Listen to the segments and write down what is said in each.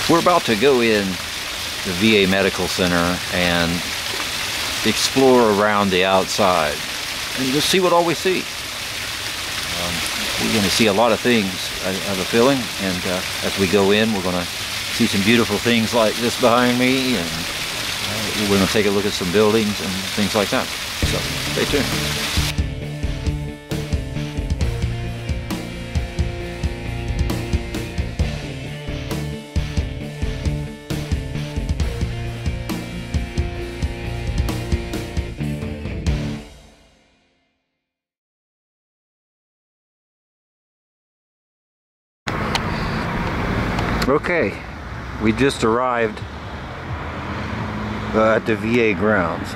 We're about to go in the VA Medical Center and explore around the outside and just see what all we see. We're going to see a lot of things, I have a feeling, and as we go in, we're going to see some beautiful things like this behind me, and we're going to take a look at some buildings and things like that. So stay tuned. Okay, we just arrived at the VA grounds,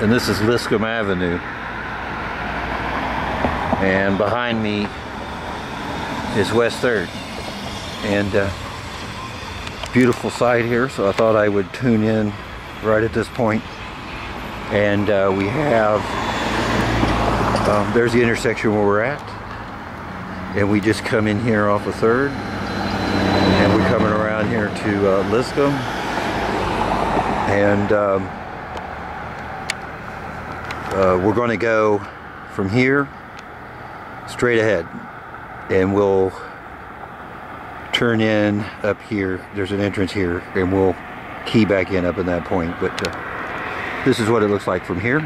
and this is Liscum Avenue, and behind me is West 3rd, and beautiful sight here, so I thought I would tune in right at this point. And we have there's the intersection where we're at, and we just come in here off of 3rd. And we're coming around here to Liscum, and we're going to go from here straight ahead, and we'll turn in up here. There's an entrance here, and we'll key back in up in that point. But this is what it looks like from here.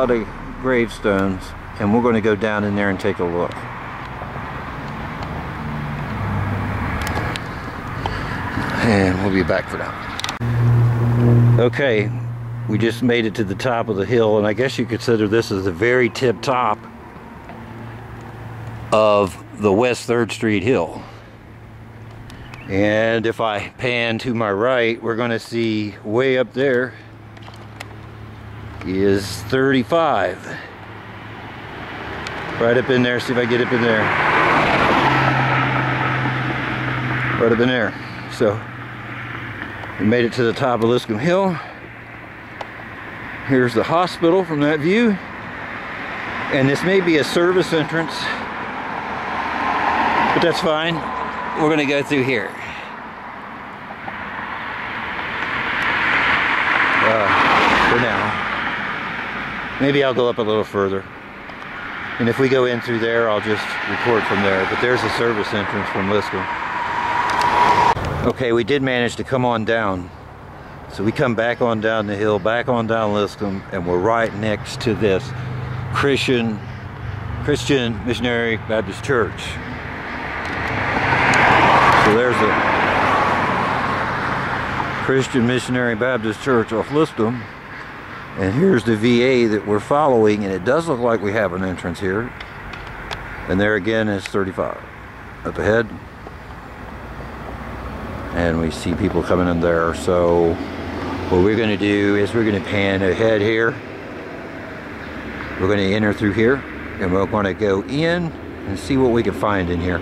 Of gravestones, and we're going to go down in there and take a look. And we'll be back for now. Okay, we just made it to the top of the hill, and I guess you consider this as the very tip top of the West 3rd Street Hill. And if I pan to my right, we're going to see way up there is 35. Right up in there, see if I get up in there. Right up in there. So, we made it to the top of Liscum Hill. Here's the hospital from that view. And this may be a service entrance, but that's fine. We're gonna go through here. For now. Maybe I'll go up a little further. And if we go in through there, I'll just record from there. But there's a service entrance from Liscum. Okay, we did manage to come on down. So we come back on down the hill, back on down Liscum, and we're right next to this Christian Missionary Baptist Church. So there's the Christian Missionary Baptist Church off Liscum. And here's the VA that we're following, and it does look like we have an entrance here. And there again is 35 up ahead. And we see people coming in there. So what we're going to do is we're going to pan ahead here. We're going to enter through here, and we're going to go in and see what we can find in here.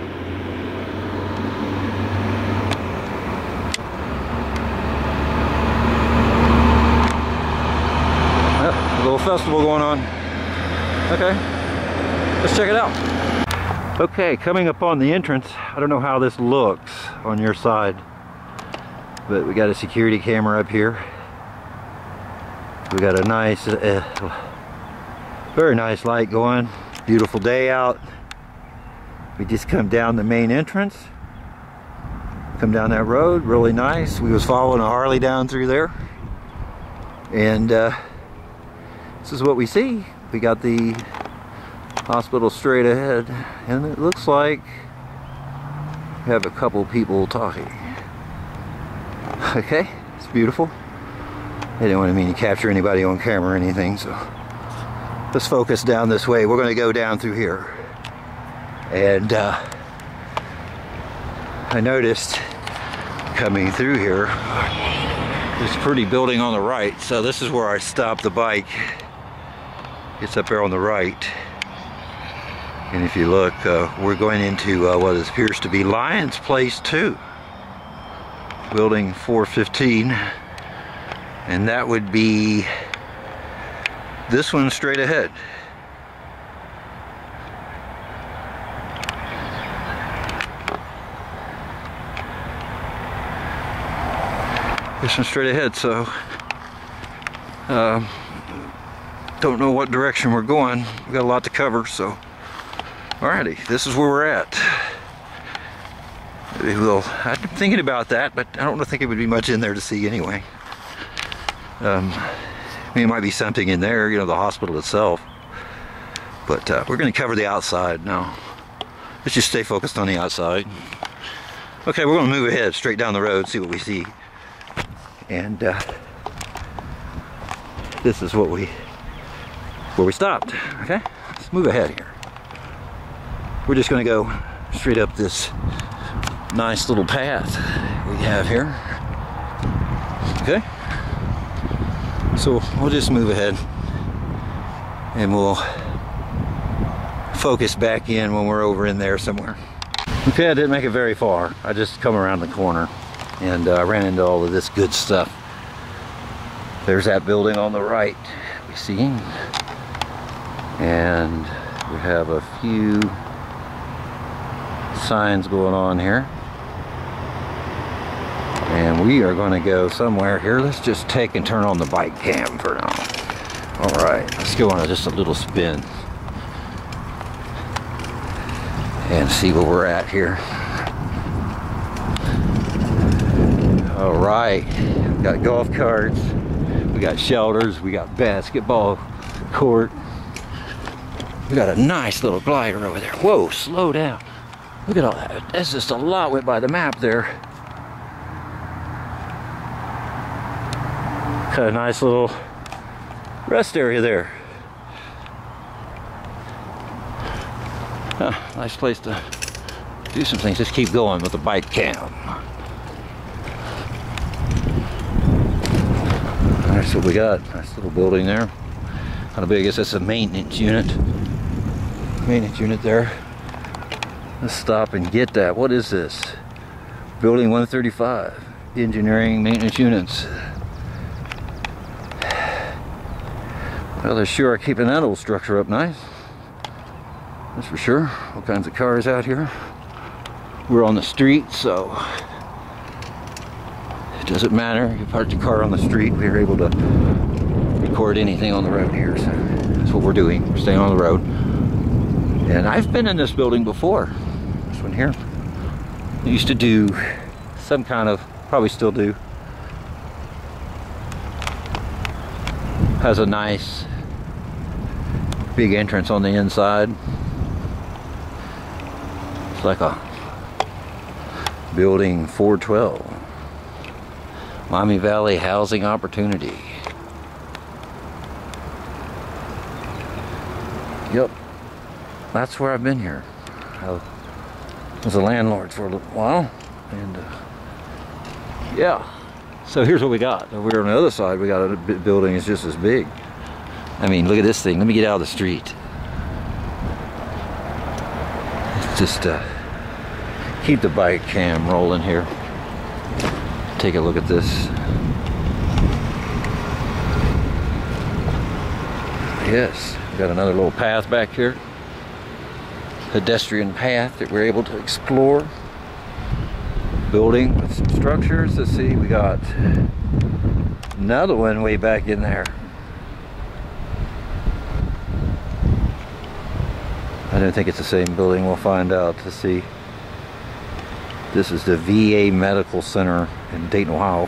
Festival going on. Okay, let's check it out. Okay, coming up on the entrance, I don't know how this looks on your side, but we got a security camera up here. We got a nice, very nice light going. Beautiful day out. We just come down the main entrance. Come down that road, really nice. We was following a Harley down through there, and this is what we see. We got the hospital straight ahead, and it looks like we have a couple people talking. Okay, it's beautiful. I didn't want to mean to capture anybody on camera or anything, so let's focus down this way. We're going to go down through here. And I noticed coming through here, there's a pretty building on the right, so this is where I stopped the bike. It's up there on the right, and if you look, we're going into what appears to be Lions Place 2, building 415, and that would be this one straight ahead. Fishing straight ahead, so don't know what direction we're going. We've got a lot to cover, so alrighty, this is where we're at. Maybe I've been thinking about that, but I don't think it would be much in there to see anyway. I mean, it might be something in there, you know, the hospital itself. But we're going to cover the outside now. Let's just stay focused on the outside. Okay, we're going to move ahead, straight down the road, see what we see. And this is where we stopped. Okay, let's move ahead here. We're just going to go straight up this nice little path we have here. Okay, so we'll just move ahead and we'll focus back in when we're over in there somewhere. Okay, I didn't make it very far. I just come around the corner and ran into all of this good stuff. There's that building on the right we see, and we have a few signs going on here. And we are going to go somewhere here. Let's just take and turn on the bike cam for now. All right, let's go on just a little spin and see where we're at here. All right, we got golf carts, we got shelters, we got basketball court. We got a nice little glider over there. Whoa, slow down. Look at all that. That's just a lot went by the map there. Got a nice little rest area there. Nice place to do some things. Just keep going with the bike cam. That's what we got. Nice little building there. How big is this? A maintenance unit. Maintenance unit there. Let's stop and get that. What is this? Building 135. Engineering maintenance units. Well, they sure are keeping that old structure up nice. That's for sure. All kinds of cars out here. We're on the street, so it doesn't matter. You park your car on the street. We are able to record anything on the road here. So that's what we're doing. We're staying on the road. And I've been in this building before. This one here. We used to do some kind of, probably still do. Has a nice big entrance on the inside. It's like a building 412. Miami Valley Housing Opportunity. Yep, that's where I've been here. I was a landlord for a little while, and yeah. So here's what we got. Over on the other side, we got a building that's just as big. I mean, look at this thing. Let me get out of the street. Just keep the bike cam rolling here. Take a look at this. Yes, we got another little path back here. Pedestrian path that we're able to explore. Building with some structures. Let's see, we got another one way back in there. I don't think it's the same building. We'll find out to see. This is the VA Medical Center in Dayton, Ohio.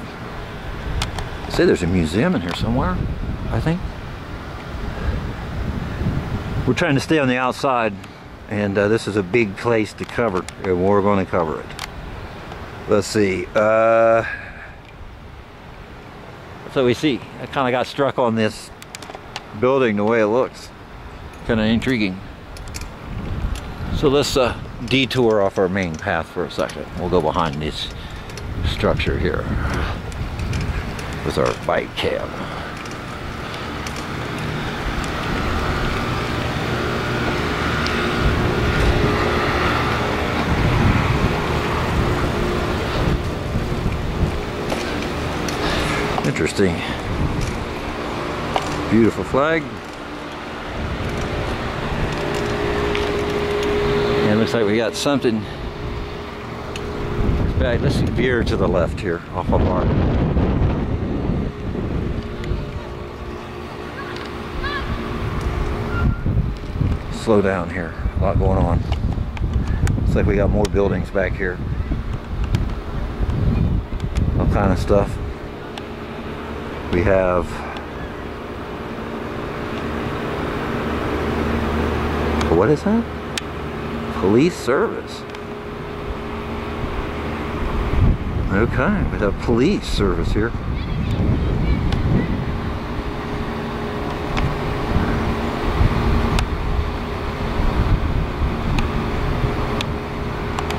Say there's a museum in here somewhere, I think. We're trying to stay on the outside, and this is a big place to cover, and we're going to cover it. Let's see. So we see, I kind of got struck on this building the way it looks. Kind of intriguing. So let's detour off our main path for a second. We'll go behind this structure here with our bike cam. Interesting. Beautiful flag. And it looks like we got something back. Let's veer to the left here off of our slow down here. A lot going on. Looks like we got more buildings back here. All kind of stuff. We have what is that? Police service. Okay, we have police service here.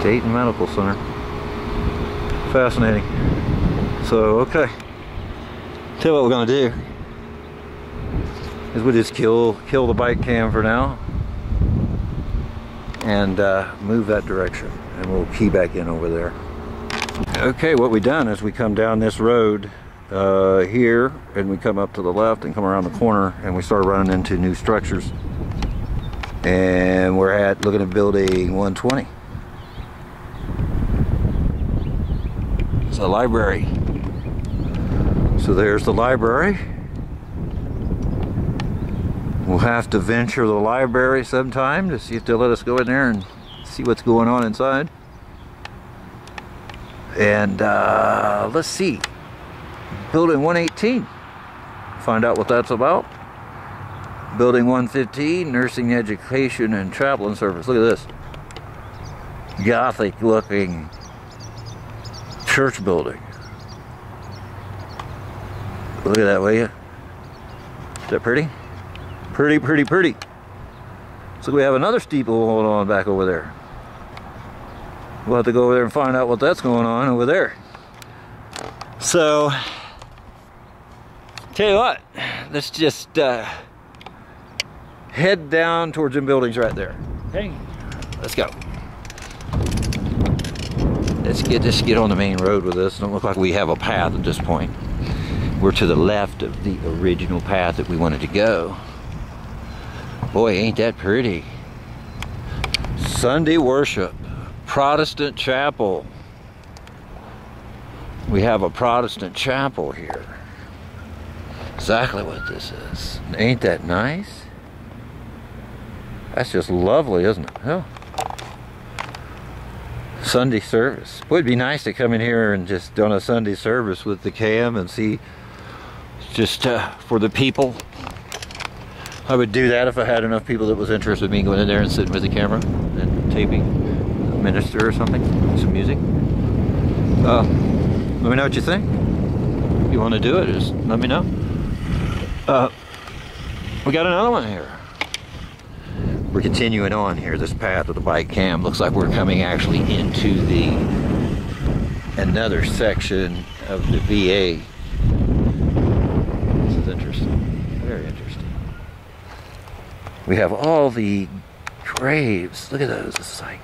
Dayton Medical Center. Fascinating. So, okay. Tell you what we're gonna do is we'll just kill the bike cam for now and move that direction, and we'll key back in over there. Okay, what we've done is we come down this road here, and we come up to the left and come around the corner, and we start running into new structures, and we're looking at building 120. It's a library. So there's the library. We'll have to venture the library sometime to see if they'll let us go in there and see what's going on inside. And let's see, building 118, find out what that's about. Building 115, nursing education and chaplain service. Look at this Gothic looking church building. Look at that, will you? Is that pretty? Pretty, pretty, pretty. So we have another steeple going on back over there. We'll have to go over there and find out what that's going on over there. So, tell you what, let's just head down towards them buildings right there. Okay, let's go. Let's get on the main road with this. Don't look like we have a path at this point. We're to the left of the original path that we wanted to go. Boy, ain't that pretty. Sunday worship, Protestant chapel. We have a Protestant chapel here. Exactly what this is. Ain't that nice? That's just lovely, isn't it? Hell. Sunday service. Boy, it'd be nice to come in here and just on a Sunday service with the cam and see just for the people. I would do that if I had enough people that was interested in me going in there and sitting with the camera and taping a minister or something, some music. Let me know what you think. If you want to do it, just let me know. We got another one here. We're continuing on here, this path with the bike cam. Looks like we're coming actually into another section of the VA. This is interesting, very interesting. We have all the graves. Look at those. It's like,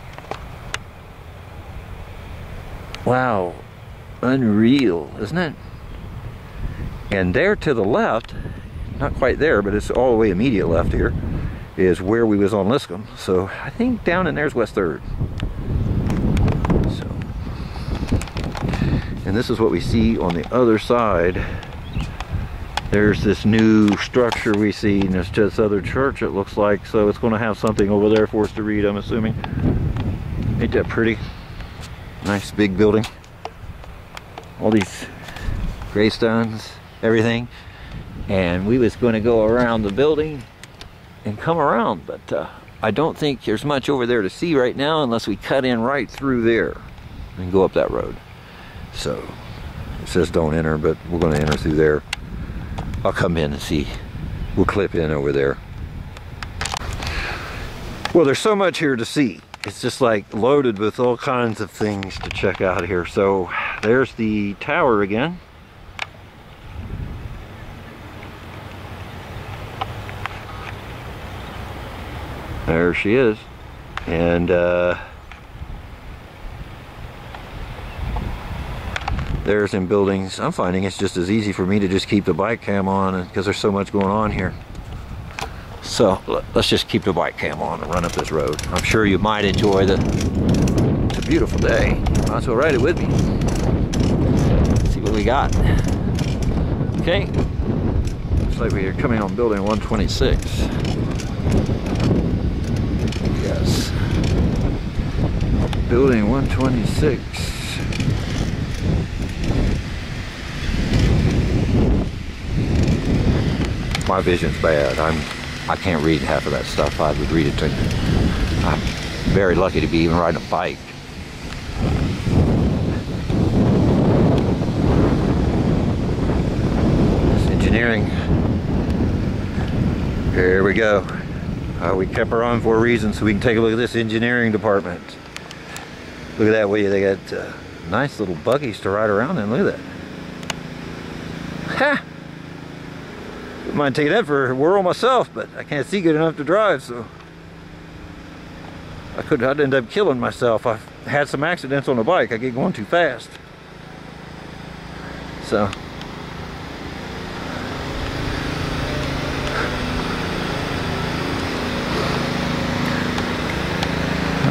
wow, unreal, isn't it? And there to the left, not quite there, but it's all the way immediate left here, is where we was on Liscum. So I think down in there's West 3rd. So, and this is what we see on the other side. There's this new structure we see, and it's just other church, it looks like. So it's going to have something over there for us to read, I'm assuming. Ain't that pretty? Nice big building. All these gravestones, everything. And we was going to go around the building and come around, but I don't think there's much over there to see right now unless we cut in right through there and go up that road. So it says don't enter, but we're going to enter through there. I'll come in and see. We'll clip in over there. Well, there's so much here to see. It's just like loaded with all kinds of things to check out here. So there's the tower again. There she is. And there's in buildings. I'm finding it's just as easy for me to just keep the bike cam on because there's so much going on here. So let's just keep the bike cam on and run up this road. I'm sure you might enjoy it's a beautiful day. Might as well ride it with me. Let's see what we got. Okay. Looks like we're coming on building 126. Building 126. My vision's bad. I can't read half of that stuff. I would read it to you. I'm very lucky to be even riding a bike. This engineering. Here we go. We kept her on for a reason, so we can take a look at this engineering department. Look at that way. They got nice little buggies to ride around in. Look at that. Ha! Wouldn't mind taking that for a whirl myself, but I can't see good enough to drive, so I'd end up killing myself. I've had some accidents on the bike. I get going too fast. So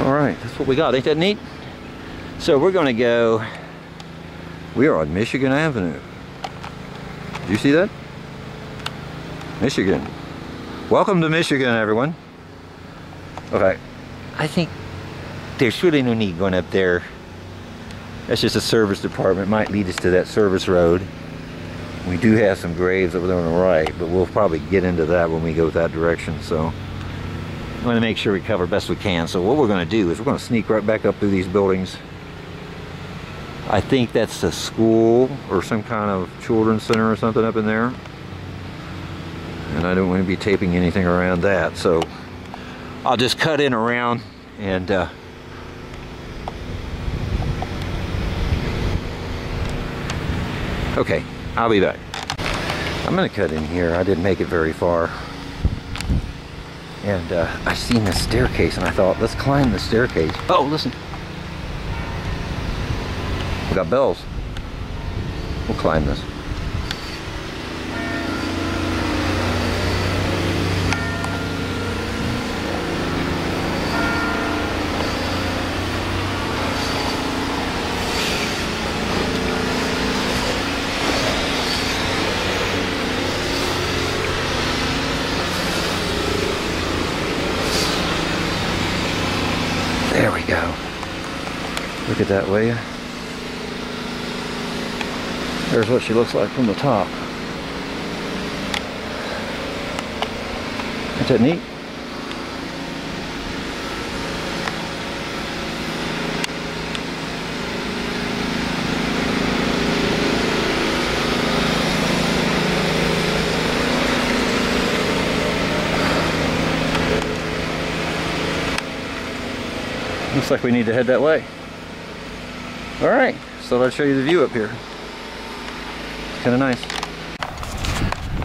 all right, that's what we got. Ain't that neat? So we're gonna go, we are on Michigan Avenue. Did you see that? Michigan. Welcome to Michigan, everyone. Okay, I think there's really no need going up there. That's just a service department. Might lead us to that service road. We do have some graves over there on the right, but we'll probably get into that when we go that direction. So I'm going to make sure we cover best we can. So what we're going to do is we're going to sneak right back up through these buildings. I think that's a school or some kind of children's center or something up in there. And I don't want to be taping anything around that. So I'll just cut in around and okay, I'll be back. I'm going to cut in here. I didn't make it very far. And I seen this staircase and I thought, let's climb the staircase. Oh, listen. We got bells. We'll climb this. There we go. Look at that, will you? There's what she looks like from the top. Isn't that neat? Looks like we need to head that way. All right, so let's show you the view up here. Kind of nice.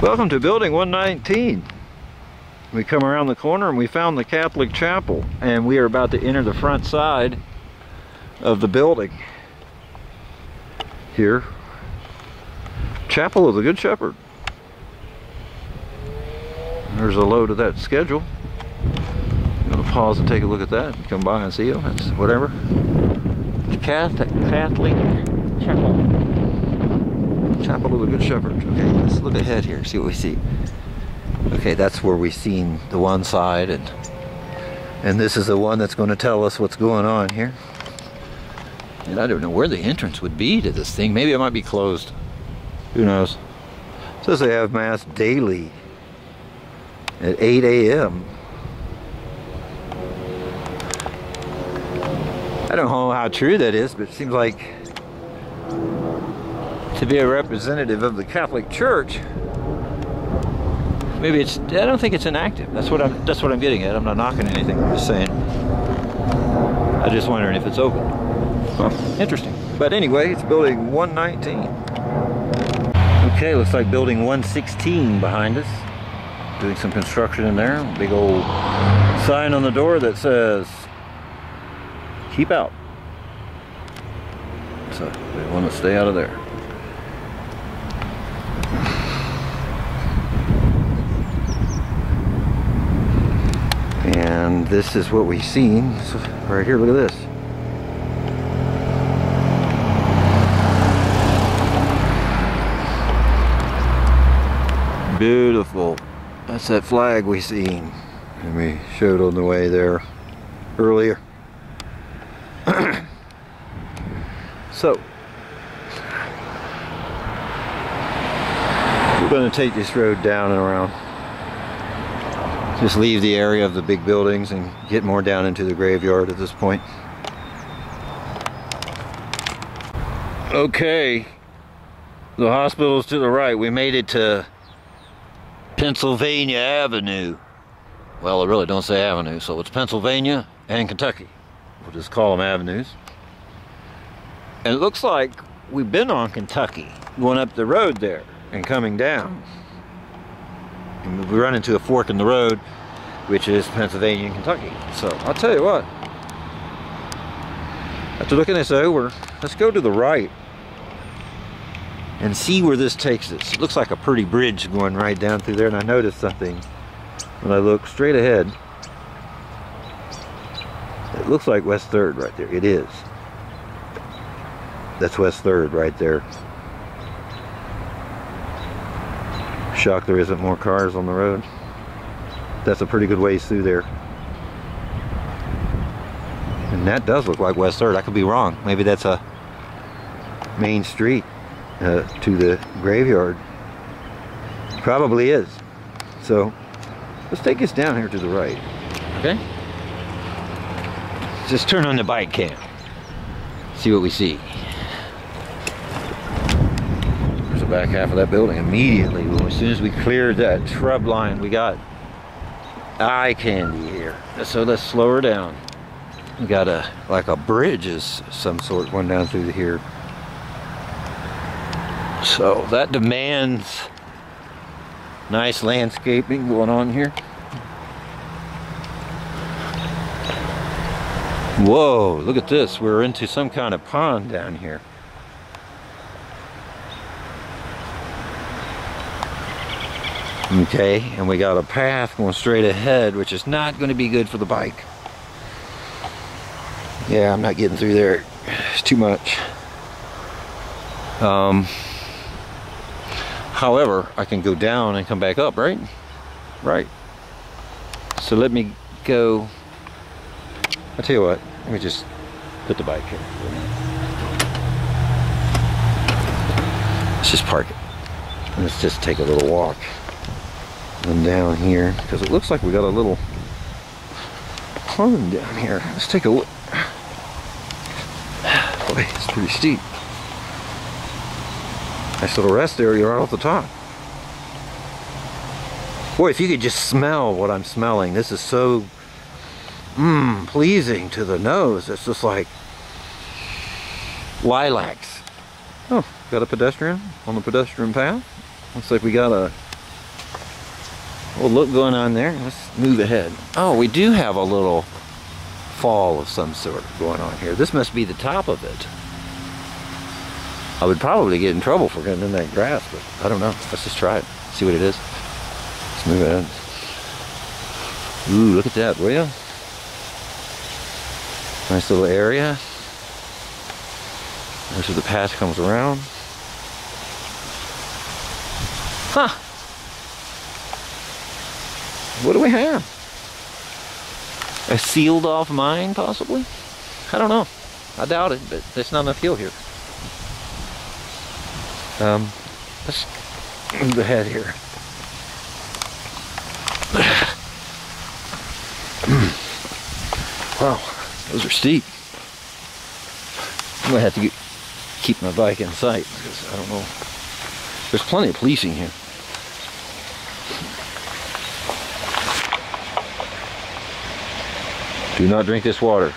Welcome to building 119. We come around the corner and we found the Catholic chapel, and we are about to enter the front side of the building. Here, Chapel of the Good Shepherd. There's a load of that schedule. I'm gonna pause and take a look at that and come by and see them. That's whatever. Catholic chapel. Chapel of the Good Shepherd. Okay, let's look ahead here, see what we see. Okay, that's where we've seen the one side, and this is the one that's going to tell us what's going on here. And I don't know where the entrance would be to this thing. Maybe it might be closed. Who knows? It says they have mass daily at 8 a.m. I don't know how true that is, but it seems like to be a representative of the Catholic Church, maybe it's, I don't think it's inactive. That's what I'm getting at. I'm not knocking anything, I'm just saying. I'm just wondering if it's open. Well, interesting. But anyway, it's building 119. Okay, looks like building 116 behind us. Doing some construction in there. Big old sign on the door that says, keep out. So we want to stay out of there. And this is what we've seen. So right here, look at this. Beautiful. That's that flag we seen. And we showed on the way there earlier. So we're going to take this road down and around. Just leave the area of the big buildings and get more down into the graveyard at this point. Okay, the hospital's to the right. We made it to Pennsylvania Avenue. Well, it really don't say avenue, so it's Pennsylvania and Kentucky. We'll just call them avenues. And it looks like we've been on Kentucky, going up the road there and coming down. And we run into a fork in the road, which is Pennsylvania and Kentucky. So I'll tell you what, after looking this over, let's go to the right and see where this takes us. It looks like a pretty bridge going right down through there, and I noticed something when I look straight ahead. It looks like West 3rd right there. It is. That's West 3rd right there. Shocked there isn't more cars on the road. That's a pretty good ways through there. And that does look like West 3rd. I could be wrong. Maybe that's a main street to the graveyard. Probably is. So let's take us down here to the right. Okay? Just turn on the bike cam. See what we see. There's the back half of that building. Immediately, as soon as we cleared that shrub line, we got eye candy here. So let's slow her down. We got like a bridge is some sort going down through here. So that demands nice landscaping going on here. Whoa, look at this. We're into some kind of pond down here. Okay, and we got a path going straight ahead, which is not going to be good for the bike. Yeah, I'm not getting through there. It's too much. However, I can go down and come back up, right? Right. So let me go. I'll tell you what, let me just put the bike here. Let's just park it. Let's just take a little walk. And down here, because it looks like we got a little pond down here. Let's take a look. Boy, it's pretty steep. Nice little rest area right off the top. Boy, if you could just smell what I'm smelling. This is so pleasing to the nose. It's just like lilacs. Oh, got a pedestrian on the pedestrian path. Looks like we got a little look going on there. Let's move ahead. Oh, we do have a little fall of some sort going on here. This must be the top of it. I would probably get in trouble for getting in that grass, but I don't know. Let's just try it. See what it is. Let's move ahead. Ooh, look at that, will you? Nice little area. There's where the path comes around. Huh. What do we have? A sealed off mine, possibly? I don't know. I doubt it, but there's not enough fuel here. Let's move ahead here. Wow, those are steep. I'm gonna have to keep my bike in sight because I don't know. There's plenty of policing here. Do not drink this water.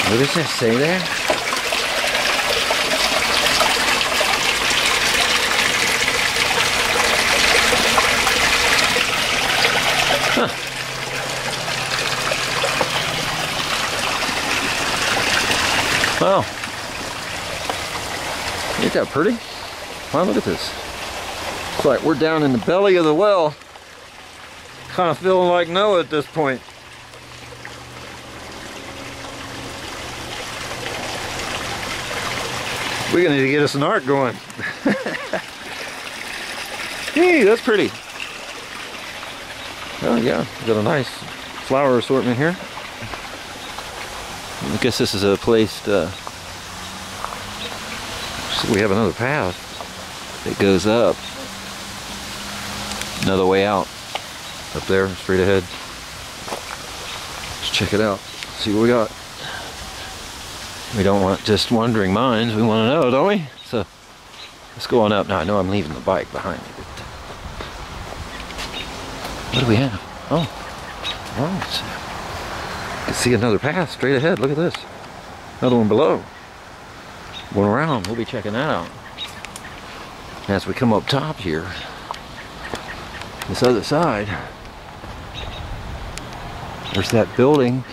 What does that say there? Huh. Wow. Ain't that pretty? Wow, look at this. Looks like we're down in the belly of the well. Kind of feeling like Noah at this point. We're gonna need to get us an ark going. Hey, that's pretty. Oh yeah, got a nice flower assortment here. I guess this is a place to... So we have another path that goes up. Another way out. Up there, straight ahead. Let's check it out. See what we got. We don't want just wandering minds. We want to know, don't we? So let's go on up. Now I know I'm leaving the bike behind me. But what do we have? Oh, you can see another path straight ahead. Look at this. Another one below. Going around. We'll be checking that out. As we come up top here, this other side, there's that building.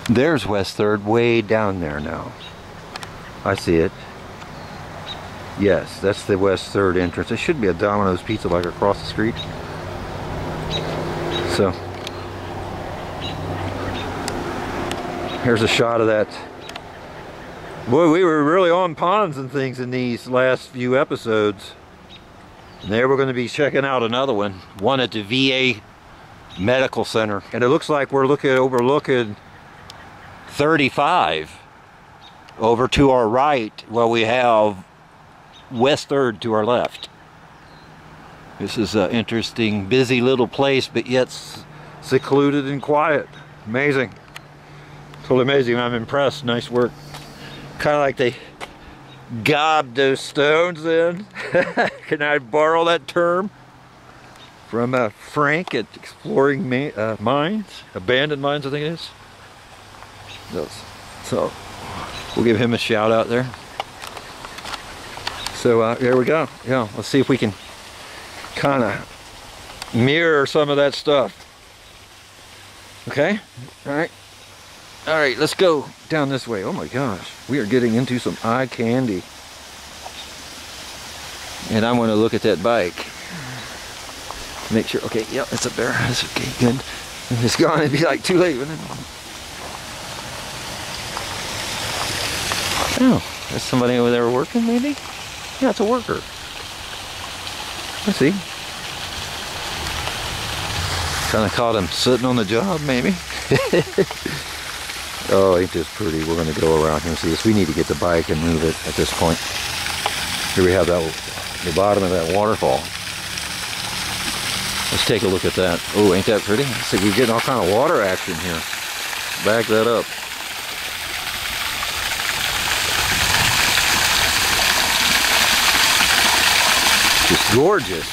There's West 3rd way down there now. I see it. Yes, that's the West 3rd entrance. There should be a Domino's Pizza like across the street. So, here's a shot of that. Boy, we were really on ponds and things in these last few episodes. And there we're going to be checking out another one. One at the VA Medical Center. And it looks like we're overlooking 35 over to our right, while we have West 3rd to our left. This is an interesting, busy little place, but yet secluded and quiet. Amazing. Totally amazing. I'm impressed. Nice work. Kind of like they gobbed those stones in. Can I borrow that term from Frank at Exploring Mines? Abandoned Mines, I think it is. So we'll give him a shout out there. So there we go. Yeah, let's see if we can kind of mirror some of that stuff. Okay? All right, let's go down this way. Oh my gosh, we are getting into some eye candy. And I want to look at that bike. Make sure, okay, yep, it's up there. That's okay, good. If it's gone, it'd be like too late, wouldn't it? Oh, there's somebody over there working, maybe? Yeah, it's a worker. Let's see. Kind of caught him sitting on the job, maybe. Oh, ain't this pretty. We're going to go around here and see this. We need to get the bike and move it at this point. Here we have that, the bottom of that waterfall. Let's take a look at that. Oh, ain't that pretty? See, we're getting all kind of water action here. Back that up. Just gorgeous.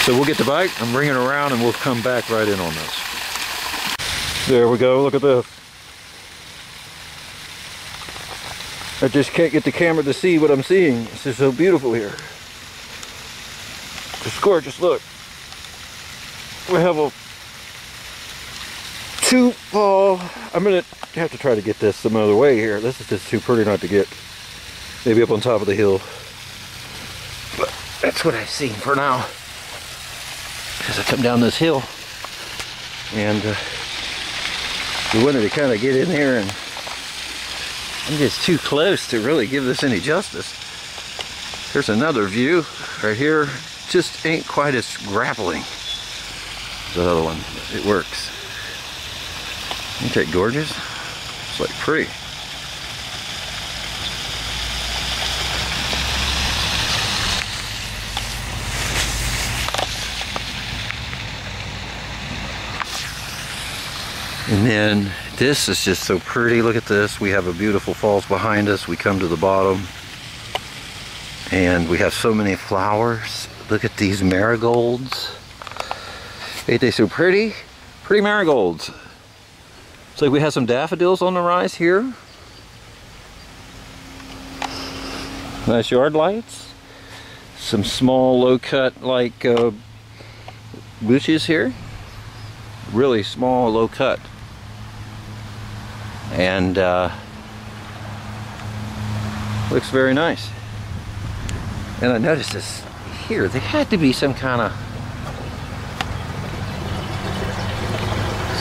So we'll get the bike, I'm bringing it around, and we'll come back right in on this. There we go, look at this. I just can't get the camera to see what I'm seeing. It's just so beautiful here. Just gorgeous, look. We have a I'm gonna have to try to get this some other way here. This is just too pretty not to get. Maybe up on top of the hill. But that's what I've seen for now. As I come down this hill. And we wanted to kind of get in here, and I'm just too close to really give this any justice. There's another view right here. Just ain't quite as grappling as the other one. It works. Ain't that gorgeous? It's like pretty. And then this is just so pretty. Look at this. We have a beautiful falls behind us. We come to the bottom and we have so many flowers. Look at these marigolds. Ain't they so pretty? Pretty marigolds. It's like we have some daffodils on the rise here. Nice yard lights. Some small low cut like bushes here. Really small low cut. Looks very nice. And I noticed this here. There had to be some kind of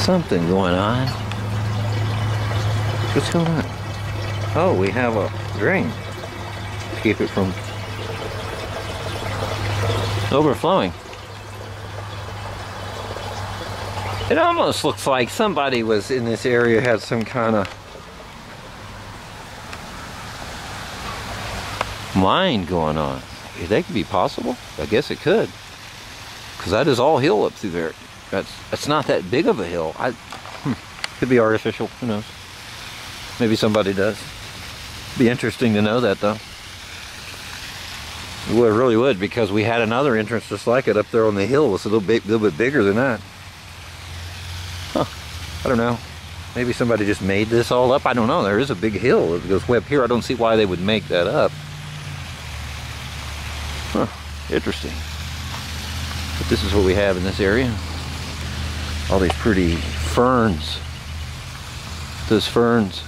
something going on. What's going on? Oh, we have a drain. Keep it from overflowing. It almost looks like somebody was in this area, had some kind of mine going on. That could be possible. I guess it could, because that is all hill up through there. That's not that big of a hill. Could be artificial. Who knows? Maybe somebody does. Be interesting to know that, though. Well, it really would, because we had another entrance just like it up there on the hill. It was a little bit bigger than that. Huh. I don't know. Maybe somebody just made this all up. I don't know. There is a big hill that goes way up here. I don't see why they would make that up. Huh. Interesting. But this is what we have in this area. All these pretty ferns. Those ferns.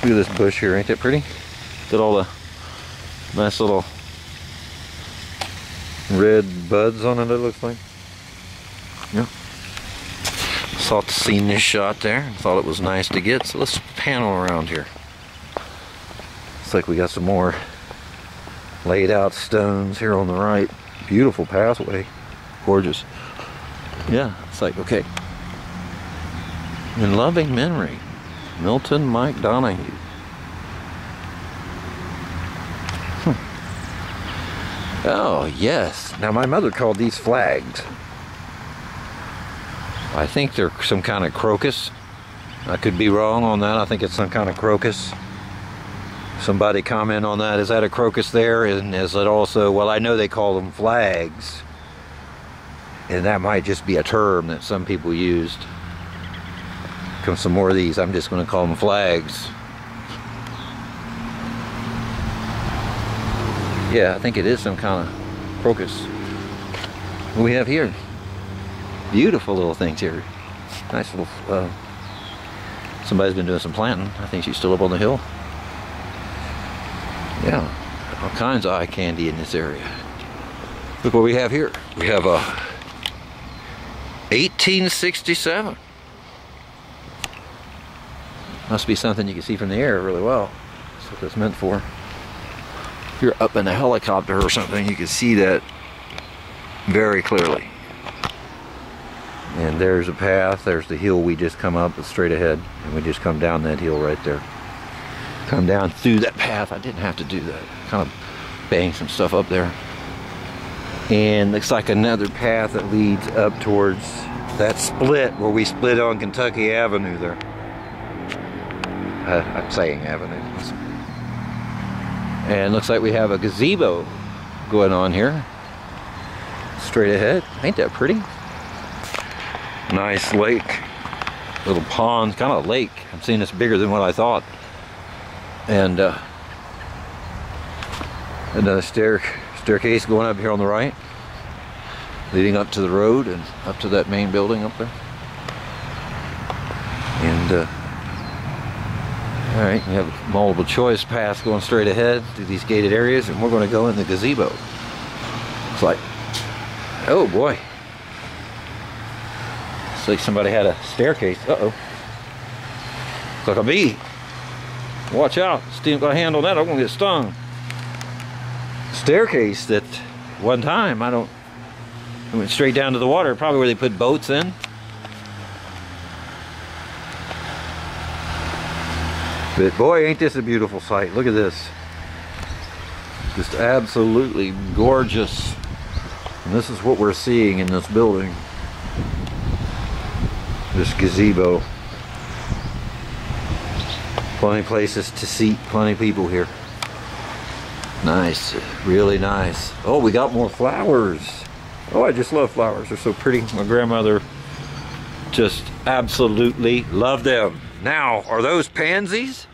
Look at this bush here. Ain't that pretty? Got all the nice little red buds on it, it looks like. Yeah. Thought seen this shot there. Thought it was nice to get. So let's panel around here. Looks like we got some more laid out stones here on the right. Beautiful pathway. Gorgeous. Yeah, it's like, okay. In loving memory, Milton Mike Donahue. Oh, yes. Now, my mother called these flags. I think they're some kind of crocus. I could be wrong on that. I think it's some kind of crocus. Somebody comment on that. Is that a crocus there? And is it also, well, I know they call them flags. And that might just be a term that some people used. Come some more of these. I'm just going to call them flags. Yeah, I think it is some kind of crocus. What we have here? Beautiful little things here. Nice little, somebody's been doing some planting. I think she's still up on the hill. Yeah, all kinds of eye candy in this area. Look what we have here. We have a 1867. Must be something you can see from the air really well. That's what that's meant for. If you're up in a helicopter or something, you can see that very clearly. And there's a path. There's the hill we just come up. It's straight ahead, and we just come down that hill right there. Come down through that path. I didn't have to do that. Kind of bang some stuff up there. And looks like another path that leads up towards that split where we split on Kentucky Avenue there. I'm saying Avenue. And looks like we have a gazebo going on here. Straight ahead. Ain't that pretty? Nice lake. Little pond, kind of a lake. I'm seeing this bigger than what I thought. And another staircase going up here on the right, leading up to the road and up to that main building up there. And all right, we have a multiple choice path going straight ahead through these gated areas, and we're going to go in the gazebo. It's like, oh boy, it's like somebody had a staircase. Uh-oh, it's like a bee. Watch out, Steve got a hand on that, I'm gonna get stung. Staircase that one time, I went straight down to the water, probably where they put boats in. But boy, ain't this a beautiful sight. Look at this. Just absolutely gorgeous. And this is what we're seeing in this building. This gazebo. Plenty of places to seat, plenty of people here. Nice, really nice. Oh, we got more flowers. Oh, I just love flowers. They're so pretty. My grandmother just absolutely loved them. Now, are those pansies?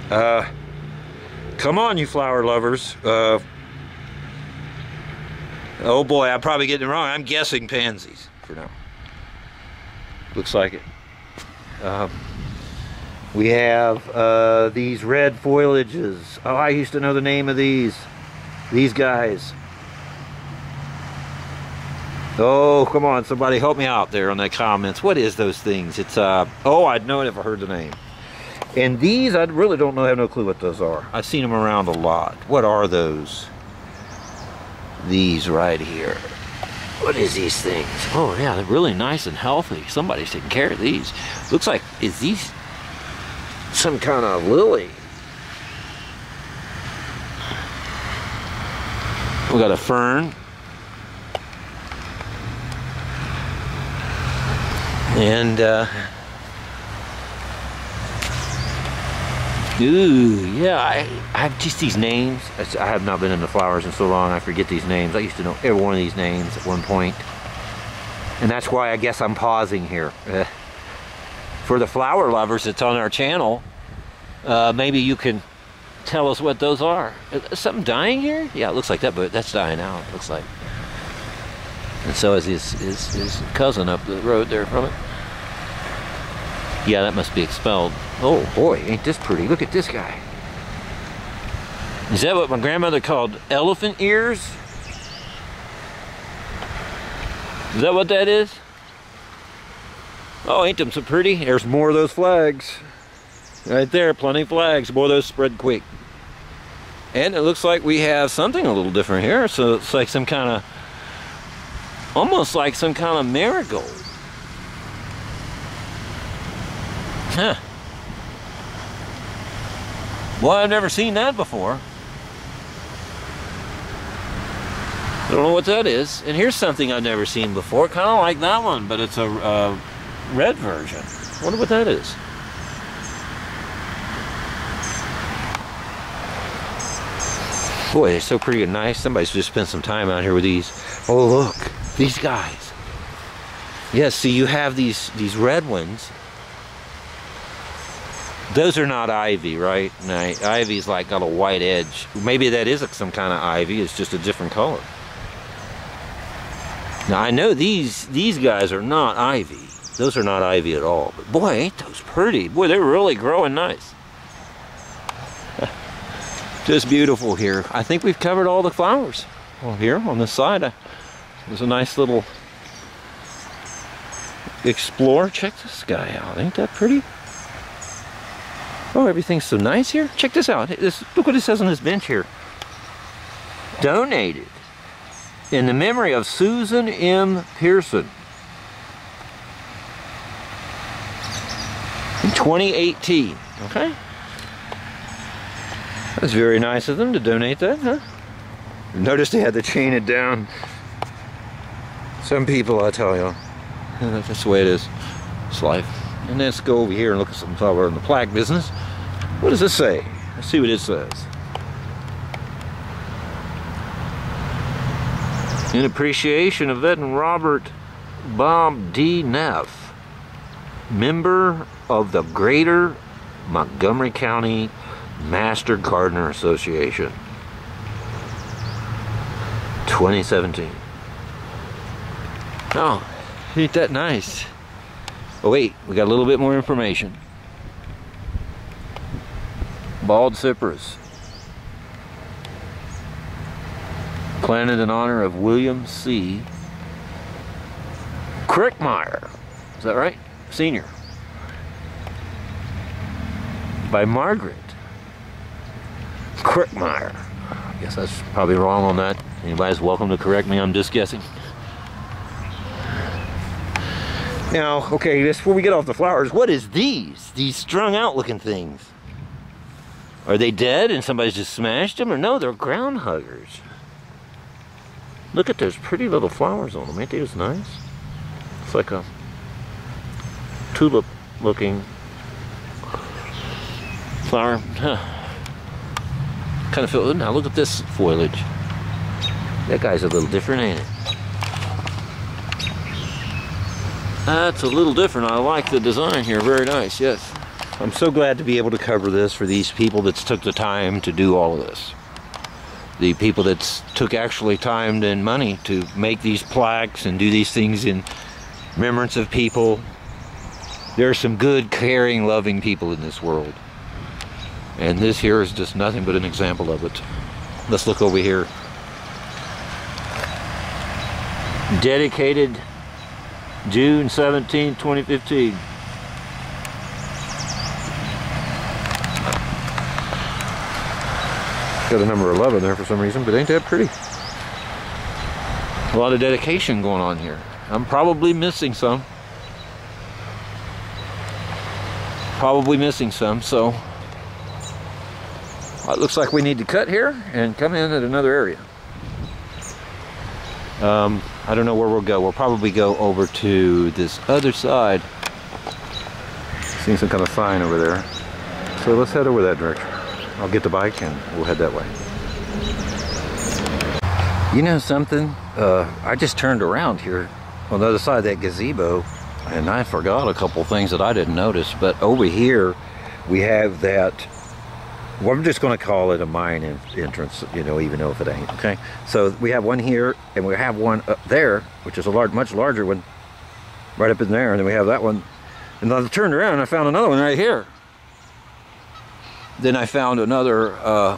Come on, you flower lovers. Oh boy, I'm probably getting it wrong. I'm guessing pansies for now. Looks like it. We have these red foliages. Oh, I used to know the name of these guys. Oh, come on, somebody help me out there on the comments. What is those things? It's oh, I'd know it if I heard the name. And these, I really don't know, I have no clue what those are. I've seen them around a lot. What are those? These right here. What is these things? Oh yeah, they're really nice and healthy. Somebody's taking care of these. Looks like, is these some kind of lily? We got a fern. And ooh, yeah, I have just these names. I have not been into flowers in so long, I forget these names. I used to know every one of these names at one point. And that's why I guess I'm pausing here. For the flower lovers that's on our channel, maybe you can tell us what those are. Is something dying here? Yeah, it looks like that, but that's dying out, it looks like. And so is his cousin up the road there from it. Yeah, that must be expelled. Oh boy, ain't this pretty. Look at this guy. Is that what my grandmother called elephant ears? Is that what that is? Oh, ain't them so pretty? There's more of those flags. Right there, plenty of flags. More of those spread quick. And it looks like we have something a little different here. So it's like some kind of, almost like some kind of marigold. Huh. Well, I've never seen that before. I don't know what that is. And here's something I've never seen before, kind of like that one, but it's a red version. I wonder what that is. Boy, they're so pretty and nice. Somebody's just spent some time out here with these. Oh, look, these guys. Yes, see, you have these red ones. Those are not ivy, right? No, ivy's like got a white edge. Maybe that is some kind of ivy. It's just a different color. Now I know these guys are not ivy. Those are not ivy at all. But boy, ain't those pretty. Boy, they're really growing nice. Just beautiful here. I think we've covered all the flowers. Well, here on this side, there's a nice little explore. Check this guy out. Ain't that pretty? Oh, everything's so nice here. Check this out. Look what it says on this bench here. Donated in the memory of Susan M. Pearson in 2018. Okay. That's very nice of them to donate that, huh? Notice they had to chain it down. Some people, I tell you, that's the way it is. It's life. And let's go over here and look at some flower in the plaque business. What does it say? Let's see what it says. In appreciation of Ed and Robert Bob D. Neff, member of the Greater Montgomery County Master Gardener Association, 2017. Oh, ain't that nice? Oh wait, we got a little bit more information. Bald cypress. Planted in honor of William C. Crickmeyer. Is that right? Senior. By Margaret Crickmeyer. I guess that's probably wrong on that. Anybody's welcome to correct me, I'm just guessing. Now, okay, before we get off the flowers, what is these? These strung out looking things. Are they dead and somebody's just smashed them? Or no, they're ground huggers. Look at those pretty little flowers on them. Ain't they just nice? It's like a tulip looking flower. Huh. Kind of feel, now look at this foliage. That guy's a little different, ain't it? That's a little different. I like the design here. Very nice, yes. I'm so glad to be able to cover this for these people that took the time to do all of this. The people that took actually time and money to make these plaques and do these things in remembrance of people There are some good, caring, loving people in this world. And this here is just nothing but an example of it. Let's look over here. Dedicated June 17, 2015. Got a number 11 there for some reason, but ain't that pretty? A lot of dedication going on here. I'm probably missing some. So it looks like we need to cut here and come in at another area. I don't know where we'll go. We'll probably go over to this other side. Seeing some kind of sign over there. So let's head over that direction. I'll get the bike and we'll head that way. You know something? I just turned around here on the other side of that gazebo and I forgot a couple things that I didn't notice. But over here we have that, well, I'm just going to call it a mine entrance, you know, even though if it ain't, okay? So we have one here, and we have one up there, which is a much larger one, right up in there, and then we have that one. And then I turned around, and I found another one right here. Then I found another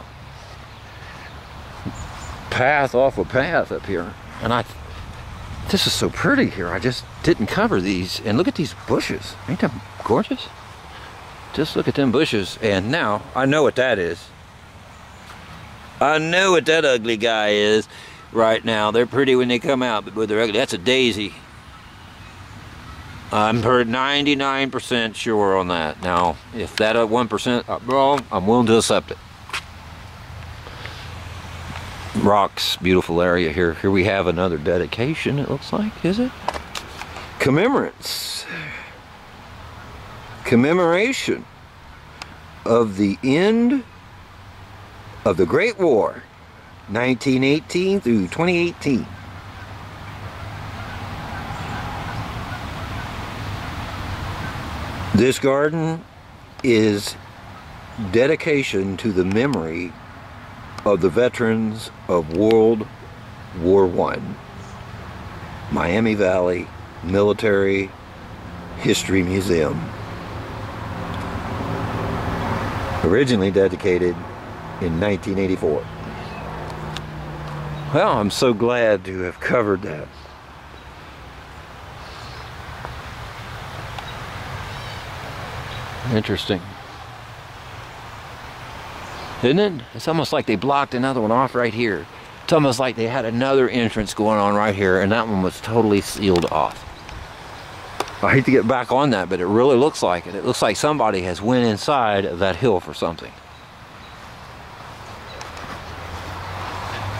path off a path up here. And this is so pretty here. I just didn't cover these. And look at these bushes. Ain't that gorgeous? Just look at them bushes, and now I know what that is. I know what that ugly guy is right now. They're pretty when they come out, but when they're ugly, that's a daisy. I'm 99% sure on that. Now, if that 1% wrong, I'm willing to accept it. Rocks, beautiful area here. Here we have another dedication, it looks like, is it? Commemorates. Commemoration of the end of the Great War, 1918 through 2018. This garden is dedication to the memory of the veterans of World War I. Miami Valley Military History Museum. Originally dedicated in 1984. Well, I'm so glad to have covered that. Interesting. Isn't it? It's almost like they blocked another one off right here. It's almost like they had another entrance going on right here, and that one was totally sealed off. I hate to get back on that, but it really looks like it. It looks like somebody has went inside of that hill for something.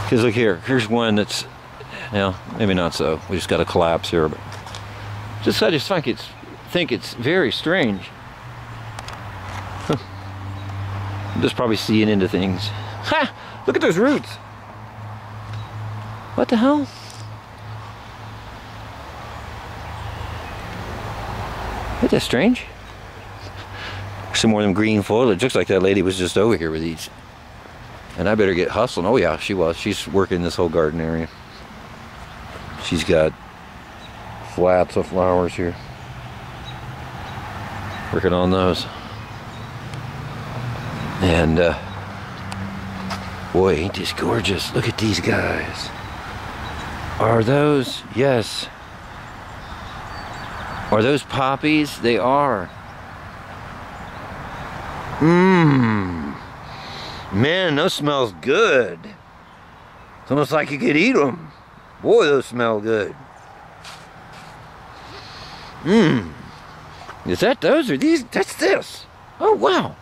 Because look here, here's one that's, well, maybe not so. We just got a collapse here, but I just think it's very strange. I'm just probably seeing into things. Ha! Look at those roots. What the hell? Isn't that strange? Some more of them green foliage. Looks like that lady was just over here with these. And I better get hustling. Oh yeah, she was. She's working this whole garden area. She's got flats of flowers here. Working on those. And boy, ain't this gorgeous. Look at these guys. Are those? Yes. Are those poppies? They are. Man, those smells good. It's almost like you could eat them. Boy, those smell good. Is that those or these? That's this. Oh, wow.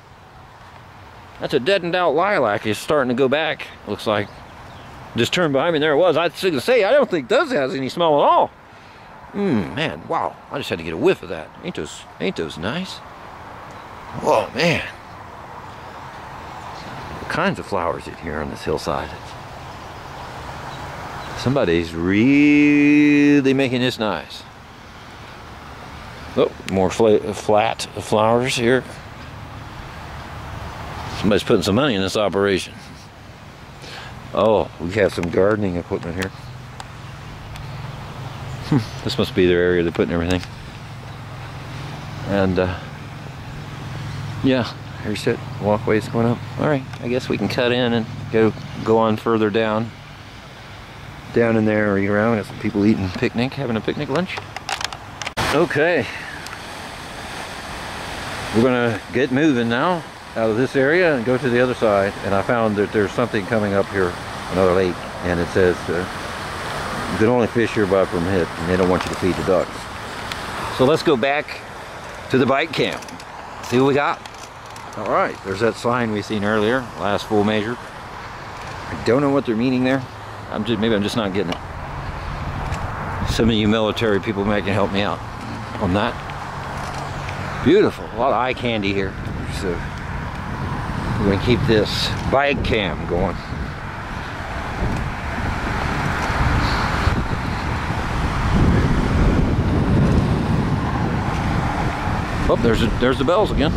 That's a deadened out lilac. It's starting to go back, looks like. Just turned behind me and there it was. I was going to say, I don't think those has any smell at all. Man, wow. I just had to get a whiff of that. Ain't those nice? Whoa, man. What kinds of flowers in here on this hillside. Somebody's really making this nice. Oh, more flat flowers here. Somebody's putting some money in this operation. Oh, we have some gardening equipment here. This must be their area they're putting everything. And yeah, here's it. Walkway's going up. All right, I guess we can cut in and go on further down. Down in there area around, got some people eating picnic, having a picnic lunch. Okay, we're gonna get moving now out of this area and go to the other side. And I found that there's something coming up here, another lake, and it says you can only fish here by permit, and they don't want you to feed the ducks. So let's go back to the bike camp, see what we got. All right, there's that sign we seen earlier, last full measure. I don't know what they're meaning there. Maybe I'm just not getting it. Some of you military people might can help me out on that. Beautiful, a lot of eye candy here. So we're gonna keep this bike cam going. Oh, there's the bells again.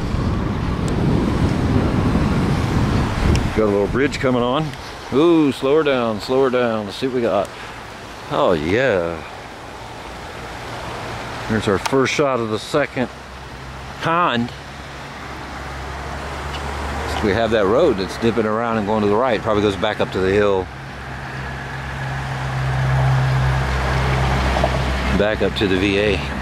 Got a little bridge coming on. Ooh, slow her down, slow her down. Let's see what we got. Oh yeah. Here's our first shot of the second pond. So we have that road that's dipping around and going to the right. Probably goes back up to the hill. Back up to the VA.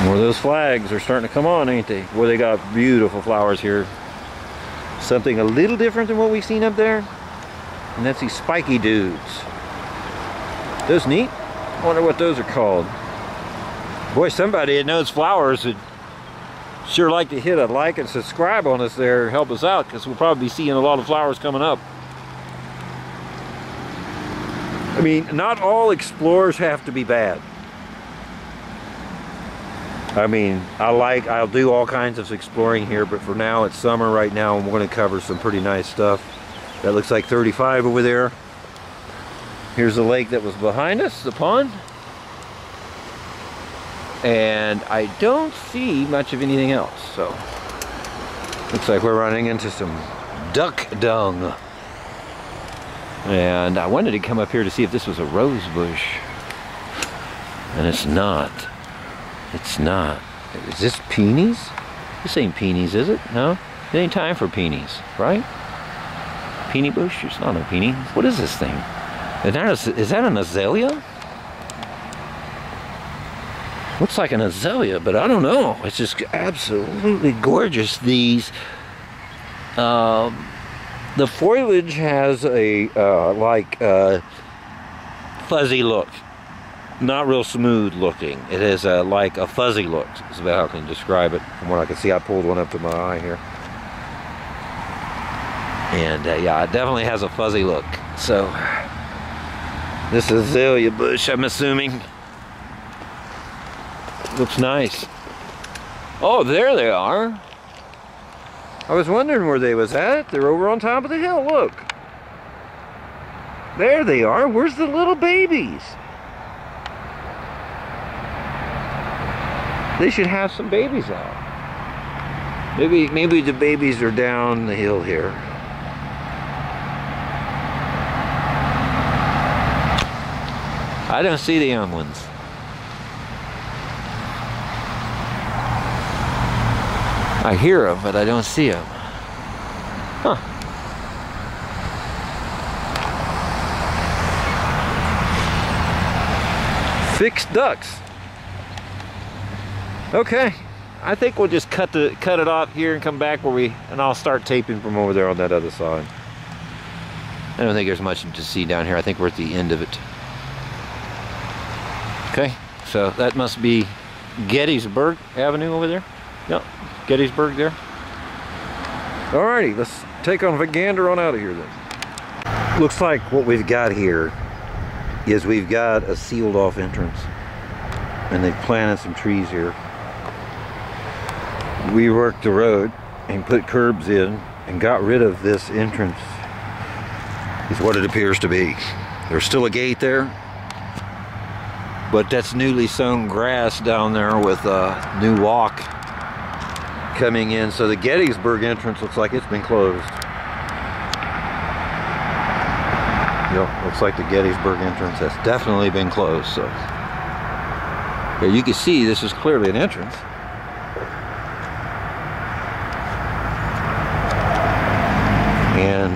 More of those flags are starting to come on, ain't they? Boy, they got beautiful flowers here. Something a little different than what we've seen up there. And that's these spiky dudes. Those neat? I wonder what those are called. Boy, somebody that knows flowers would sure like to hit a like and subscribe on us there, help us out, because we'll probably be seeing a lot of flowers coming up. I mean, not all explorers have to be bad. I mean, I'll do all kinds of exploring here, but for now it's summer right now, and we're going to cover some pretty nice stuff. That looks like 35 over there. Here's the lake that was behind us, the pond. And I don't see much of anything else, so looks like we're running into some duck dung. And I wanted to come up here to see if this was a rose bush, and it's not. It's not. Is this peonies? This ain't peonies, is it? No? It ain't time for peonies, right? Peony bush? It's not a peony. What is this thing? Is that an azalea? Looks like an azalea, but I don't know. It's just absolutely gorgeous. These, the foliage has a, fuzzy look. Not real smooth looking. It has like a fuzzy look. Is about how I can describe it. From what I can see, I pulled one up to my eye here. And yeah, it definitely has a fuzzy look. So, this is azalea bush, I'm assuming. Looks nice. Oh, there they are. I was wondering where they was at. They're over on top of the hill, look. There they are. Where's the little babies? They should have some babies out. Maybe the babies are down the hill here. I don't see the young ones. I hear them, but I don't see them. Huh. Fixed ducks. Okay, I think we'll just cut it off here and come back and I'll start taping from over there on that other side. I don't think there's much to see down here. I think we're at the end of it. Okay, so that must be Gettysburg Avenue over there. Yep, Gettysburg there. Alrighty, let's take on a gander on out of here then. Looks like what we've got here is we've got a sealed off entrance, and they've planted some trees here. We worked the road and put curbs in and got rid of this entrance, is what it appears to be. There's still a gate there, But that's newly sown grass down there with a new walk coming in. So the Gettysburg entrance looks like it's been closed. Yep, looks like the Gettysburg entrance has definitely been closed. So here you can see this is clearly an entrance. And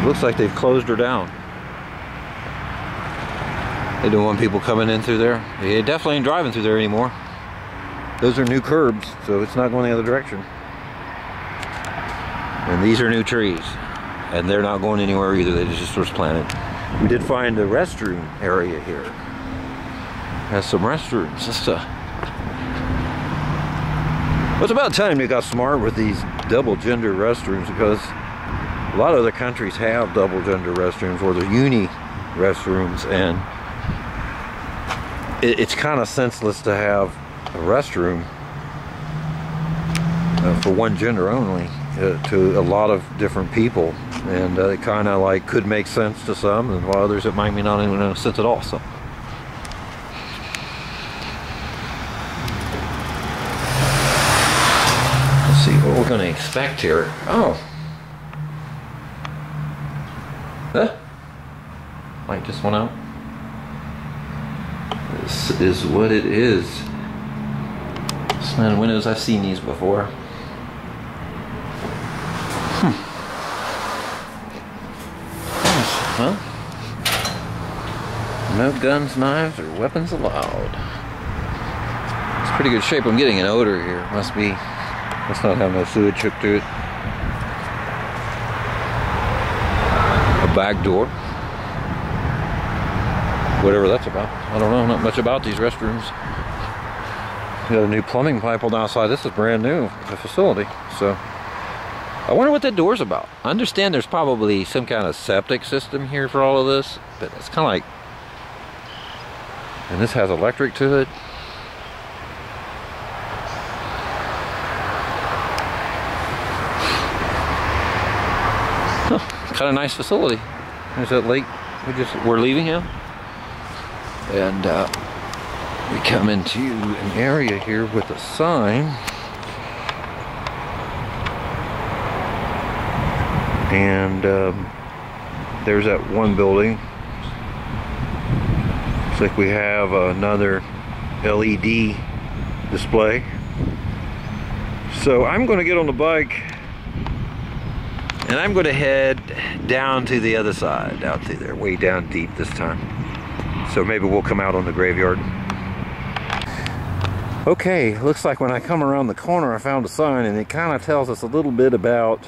it looks like they've closed her down. They don't want people coming in through there. They definitely ain't driving through there anymore. Those are new curbs, so it's not going the other direction. And these are new trees, and they're not going anywhere either. They just was planted. We did find a restroom area here. Has some restrooms. It's about time they got smart with these double gender restrooms, because a lot of other countries have double gender restrooms or the uni restrooms, and it's kind of senseless to have a restroom for one gender only to a lot of different people, and it kind of like could make sense to some, and while others it might be not even make sense at all. So let's see what we're going to expect here. Oh, huh? Light just went out. This is what it is. Slanted windows, I've seen these before. Huh? No guns, knives, or weapons allowed. It's pretty good shape. I'm getting an odor here. Must not have no sewage hooked to it. A back door. Whatever that's about. I don't know, not much about these restrooms. Got a new plumbing pipe on the outside. This is brand new, the facility. So I wonder what that door's about. I understand there's probably some kind of septic system here for all of this, but it's kind of like, and this has electric to it. Huh, kind of nice facility. There's that lake we're leaving now. And we come into an area here with a sign. And there's that one building. Looks like we have another LED display. So I'm going to get on the bike and I'm going to head down to the other side, out through there, way down deep this time. So maybe we'll come out on the graveyard. Okay, looks like when I come around the corner I found a sign, and it kind of tells us a little bit about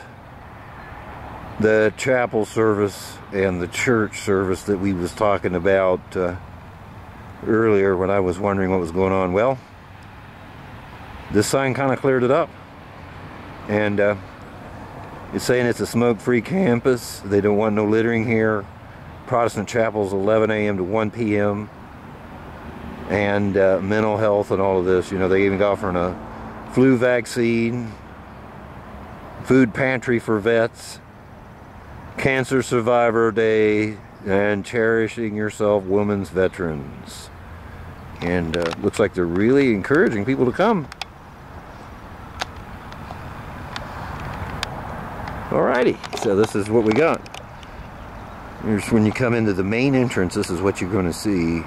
the chapel service and the church service that we was talking about earlier when I was wondering what was going on. Well, this sign kind of cleared it up, and it's saying it's a smoke-free campus. They don't want no littering here. Protestant chapels 11 a.m. to 1 p.m. and mental health and all of this. You know, they even offering a flu vaccine, food pantry for vets, cancer survivor day, and cherishing yourself women's veterans. And looks like they're really encouraging people to come. Alrighty, so this is what we got. Here's when you come into the main entrance, this is what you're going to see.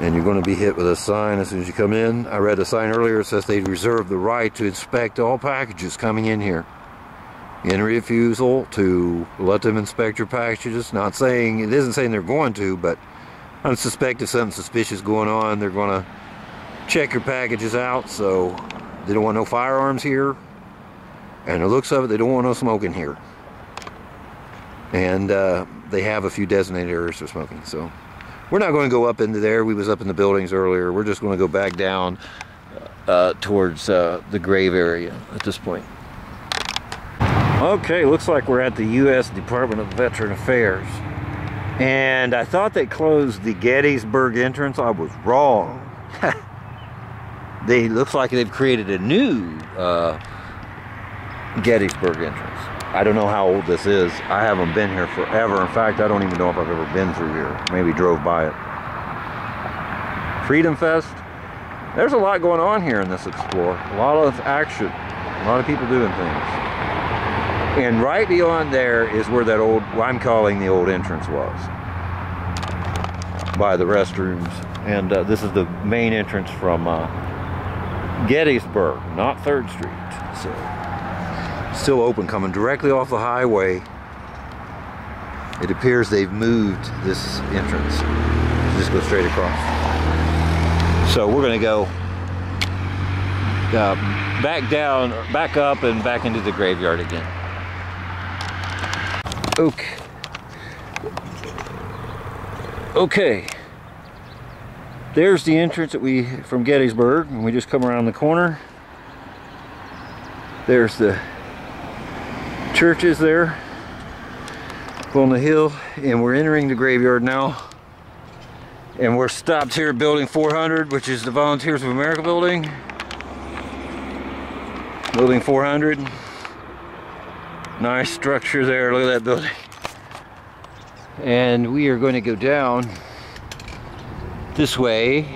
And you're going to be hit with a sign as soon as you come in. I read a sign earlier that says they reserve the right to inspect all packages coming in here. Any refusal to let them inspect your packages. Not saying, it isn't saying they're going to, but I suspect if something suspicious going on, they're going to check your packages out. So they don't want no firearms here. And the looks of it, they don't want no smoking here. And they have a few designated areas for smoking. So we're not going to go up into there. We was up in the buildings earlier. We're just going to go back down towards the grave area at this point. Okay, looks like we're at the U.S. Department of Veteran Affairs. And I thought they closed the Gettysburg entrance. I was wrong. Looks like they've created a new Gettysburg entrance. I don't know how old this is. I haven't been here forever. In fact, I don't even know if I've ever been through here. Maybe drove by it. Freedom Fest. There's a lot going on here in this Explorer. A lot of action. A lot of people doing things. And right beyond there is where that old, what I'm calling the old entrance was. By the restrooms. And this is the main entrance from Gettysburg, not 3rd Street. So, still open, coming directly off the highway. It appears they've moved this entrance. Just go straight across. So we're gonna go back down, back up, and back into the graveyard again. Okay. Okay. There's the entrance that from Gettysburg, and we just come around the corner. There's the churches there on the hill, and we're entering the graveyard now. And we're stopped here at building 400, which is the Volunteers of America building. Building 400. Nice structure there, look at that building. And we are going to go down this way.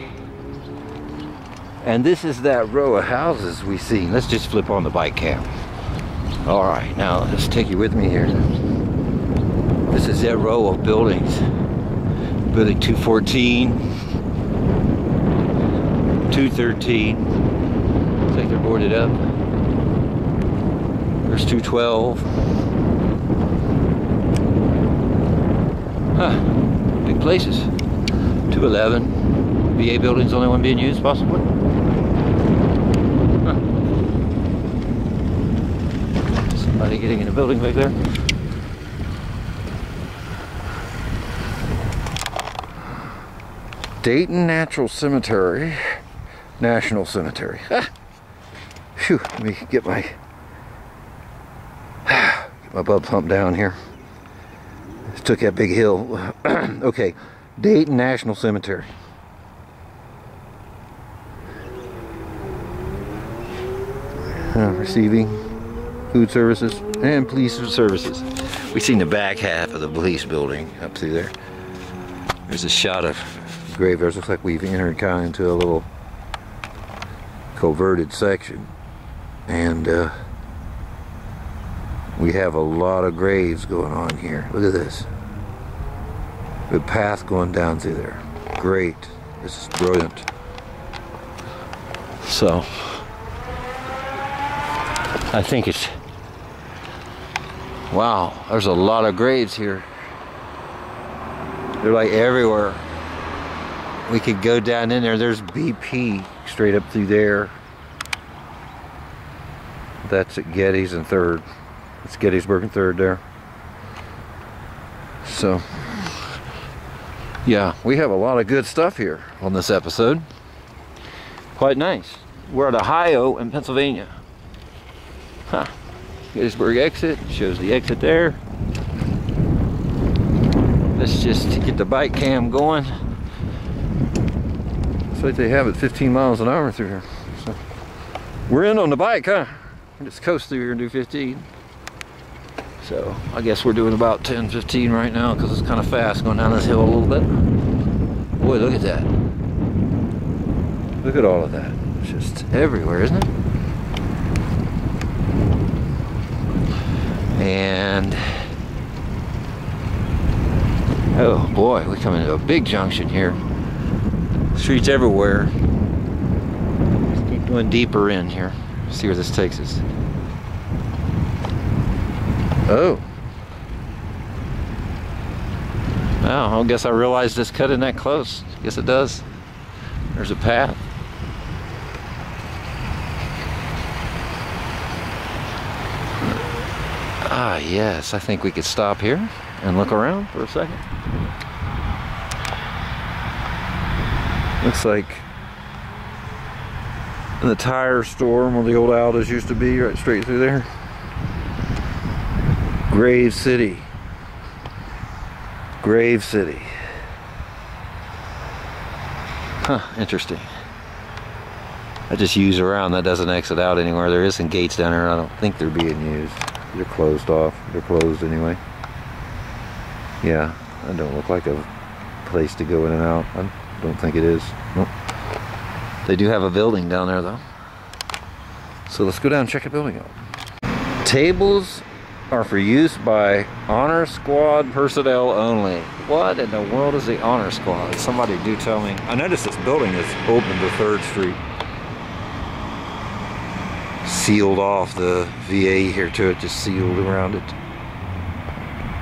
And this is that row of houses we've seen. Let's just flip on the bike cam. All right, now let's take you with me here. This is that row of buildings. Building 214, 213. Looks like they're boarded up. There's 212. Huh, big places. 211. VA building's the only one being used, possibly. Huh. Somebody getting in a building back there. Dayton National Cemetery. Ah. Phew, let me get my butt pumped down here. Just took that big hill. Okay, Dayton National Cemetery. Receiving food services and police services. We've seen the back half of the police building up through there. There's a shot of graveyards. Looks like we've entered kind of into a little coverted section, and we have a lot of graves going on here. Look at this. Good path going down through there. Great. This is brilliant. So I think it's, wow, there's a lot of graves here. They're like everywhere. We could go down in there. There's BP straight up through there. That's at Gettys and 3rd. It's Gettysburg and 3rd there. So, yeah, we have a lot of good stuff here on this episode. Quite nice. We're at Ohio and Pennsylvania. Huh. Gettysburg exit. Shows the exit there. Let's just get the bike cam going. Looks like they have it 15 miles an hour through here. So we're in on the bike, huh? We just coast through here and do 15. So I guess we're doing about 10, 15 right now because it's kind of fast going down this hill a little bit. Boy, look at that. Look at all of that. It's just everywhere, isn't it? And oh boy, we come into a big junction here. Streets everywhere. Let's keep going deeper in here. See where this takes us. Oh. Oh, I guess I realized this cut in that close. Guess it does. There's a path. Ah, yes. I think we could stop here and look around for a second. Looks like the tire store where the old Aldas used to be, right straight through there. Grave City. Grave City. Huh, interesting. I just use around. That doesn't exit out anywhere. There is some gates down there. I don't think they're being used. They're closed off. They're closed anyway. Yeah, that don't look like a place to go in and out. I don't think it is. Nope. They do have a building down there though. So let's go down and check the building out. Tables are for use by Honor Squad personnel only. What in the world is the Honor Squad? Somebody do tell me. I noticed this building is open to 3rd Street. Sealed off, the VA here to it, just sealed around it.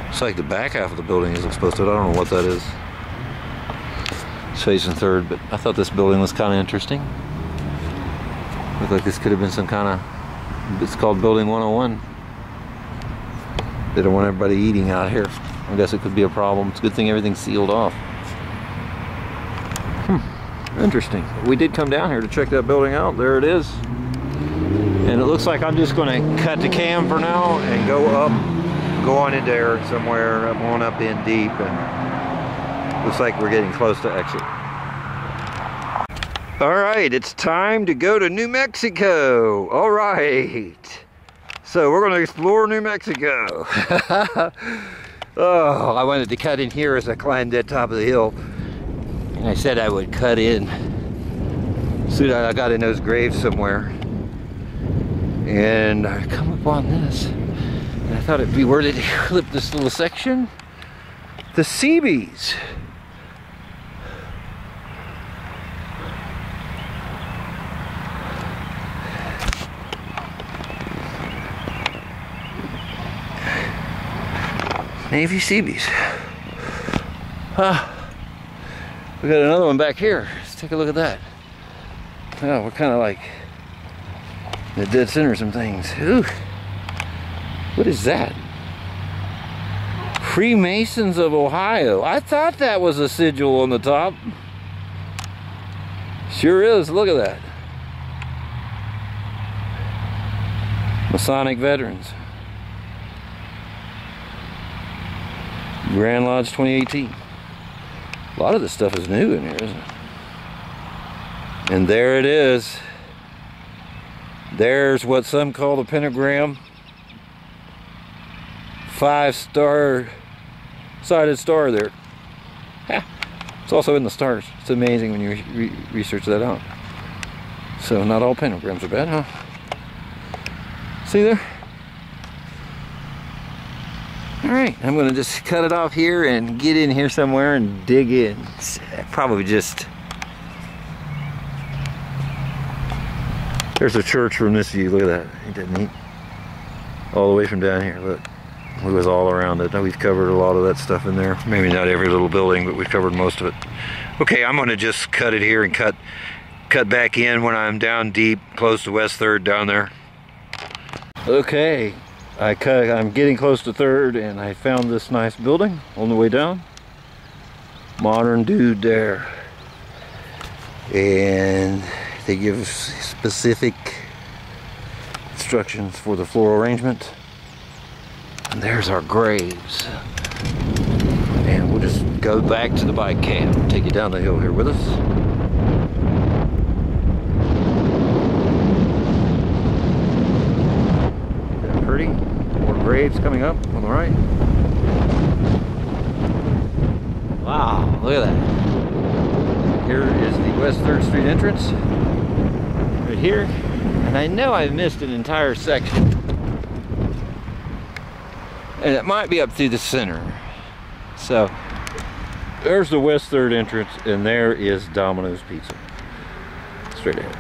It's like the back half of the building isn't supposed to. I don't know what that is. It's facing 3rd, but I thought this building was kind of interesting. Looked like this could have been some kind of, it's called Building 101. They don't want everybody eating out here. I guess it could be a problem. It's a good thing everything's sealed off. Interesting. We did come down here to check that building out. There it is. And it looks like I'm just going to cut the cam for now and go on in there somewhere. I'm going up in deep, and looks like we're getting close to exit. All right, it's time to go to New Mexico. All right. So we're going to explore New Mexico. Oh, I wanted to cut in here as I climbed that top of the hill. And I said I would cut in. Soon I got in those graves somewhere. And I come upon this. And I thought it'd be worth it to clip this little section. The Seabees. Navy Seabees. We got another one back here. Let's take a look at that. Oh, we're kind of like in the dead center of some things. Ooh. What is that? Freemasons of Ohio. I thought that was a sigil on the top. Sure is. Look at that. Masonic veterans. Grand Lodge 2018. A lot of this stuff is new in here, isn't it? And there it is. There's what some call the pentagram. 5-star sided star there. Yeah, it's also in the stars. It's amazing when you research that out. So not all pentagrams are bad, huh? See there? Alright, I'm going to just cut it off here and get in here somewhere and dig in. Probably just... There's a church from this view. Look at that. Ain't that neat? All the way from down here. Look. It was all around it. Now we've covered a lot of that stuff in there. Maybe not every little building, but we've covered most of it. Okay, I'm going to just cut it here and cut back in when I'm down deep, close to West 3rd down there. Okay. I'm getting close to 3rd, and I found this nice building on the way down. Modern dude there. And they give specific instructions for the floor arrangement. And there's our graves. And we'll just go back to the bike camp. Take you down the hill here with us. Pretty. More graves coming up on the right. Wow, look at that. Here is the West 3rd Street entrance. Right here. And I know I've missed an entire section. And it might be up through the center. So, there's the West 3rd entrance, and there is Domino's Pizza. Straight ahead.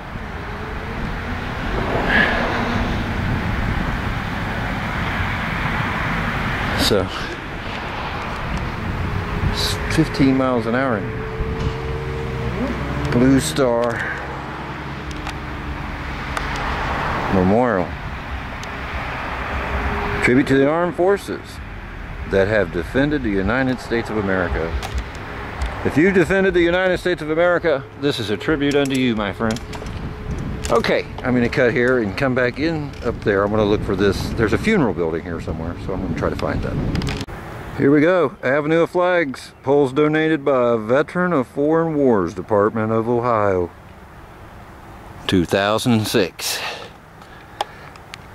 So, it's 15 miles an hour. Blue Star Memorial. Tribute to the armed forces that have defended the United States of America. If you defended the United States of America, this is a tribute unto you, my friend. Okay, I'm going to cut here and come back in up there. I'm going to look for this. There's a funeral building here somewhere, so I'm going to try to find that. Here we go. Avenue of Flags. Poles donated by a veteran of Foreign Wars Department of Ohio. 2006.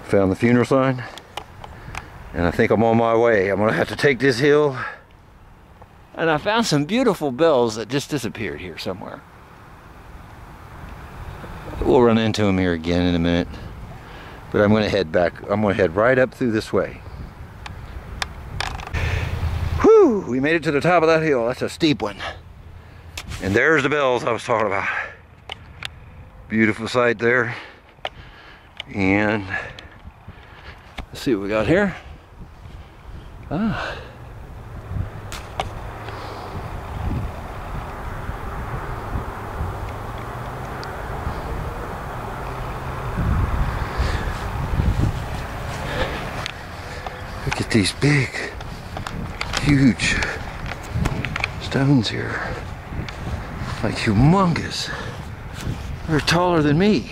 Found the funeral sign, and I think I'm on my way. I'm gonna have to take this hill. And I found some beautiful bells that just disappeared here somewhere. We'll run into them here again in a minute. But I'm gonna head back. I'm gonna head right up through this way. Whew, we made it to the top of that hill. That's a steep one. And there's the bells I was talking about. Beautiful sight there. And let's see what we got here. Ah. Look at these big, huge stones here. Like humongous. They're taller than me.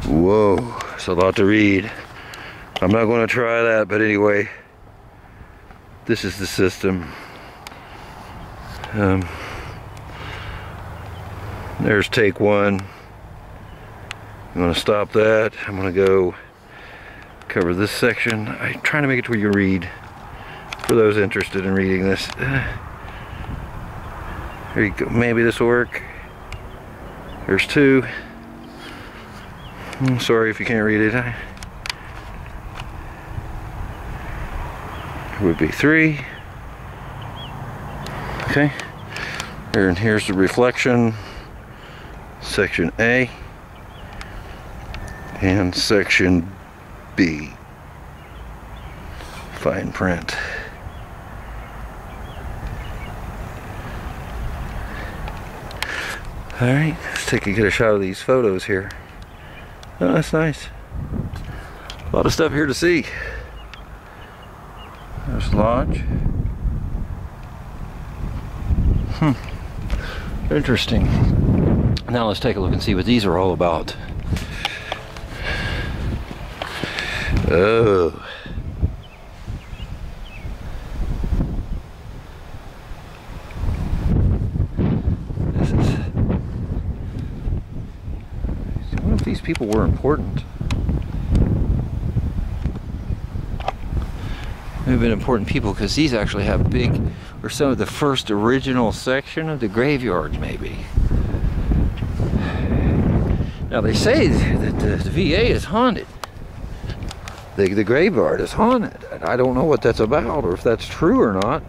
Whoa, it's a lot to read. I'm not going to try that, but anyway, this is the system. There's take one. I'm going to stop that. I'm going to go cover this section. I'm trying to make it to where you read, for those interested in reading this. Here you go. Maybe this will work. There's two. I'm sorry if you can't read it. It would be three. Okay. And here's the reflection. Section A. And section B. Fine print. Alright, let's get a shot of these photos here. Oh, that's nice. A lot of stuff here to see. There's the lodge. Interesting. Now let's take a look and see what these are all about. Oh. This is... I wonder if these people were important. They've been important people because these actually have big, or some of the first original section of the graveyards maybe. Now they say that the VA is haunted. The graveyard is haunted. I don't know what that's about or if that's true or not.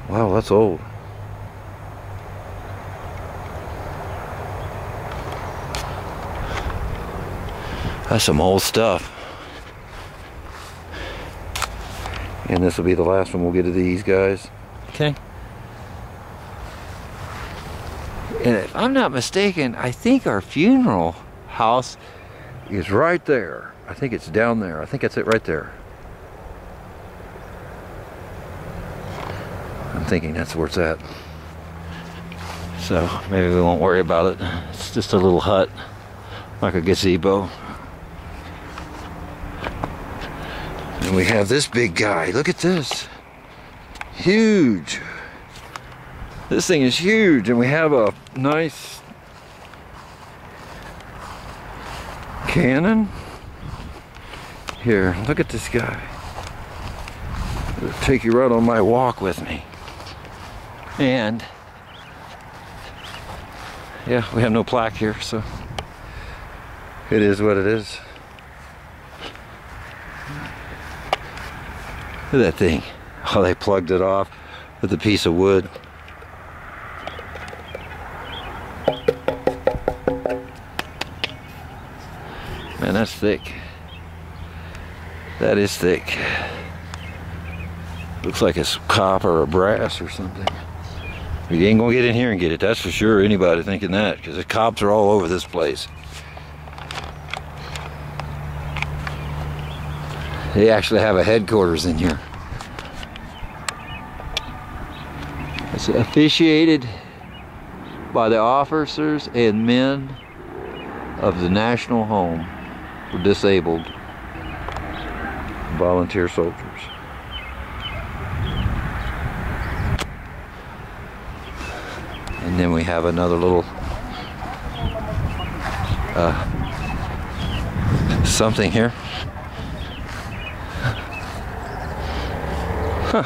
Wow, that's old. That's some old stuff. And this will be the last one we'll get of these guys. Okay. And if I'm not mistaken, I think our funeral house is right there. I think it's down there. I think that's it right there. I'm thinking that's where it's at. So maybe we won't worry about it. It's just a little hut, like a gazebo. And we have this big guy. Look at this. Huge. This thing is huge, and we have a nice Canon. Here, look at this guy. It'll take you right on my walk with me. And yeah, we have no plaque here, so it is what it is. Look at that thing. Oh, they plugged it off with a piece of wood. Man, that's thick. That is thick. Looks like it's copper or brass or something. You ain't gonna get in here and get it, that's for sure. Anybody thinking that, because the cops are all over this place. They actually have a headquarters in here. It's officiated by the officers and men of the National Home for Disabled Volunteer Soldiers. And And then we have another little something here. Huh.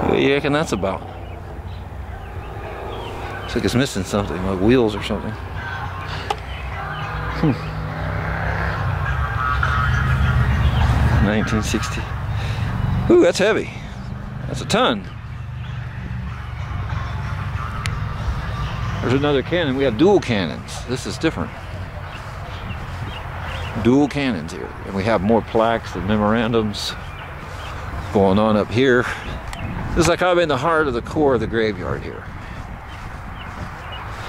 What do you reckon that's about? Looks like it's missing something, like wheels or something. 1960. Ooh, that's heavy. That's a ton. There's another cannon. We have dual cannons. This is different. Dual cannons here. And we have more plaques and memorandums going on up here. This is like I'm in the heart of the core of the graveyard here.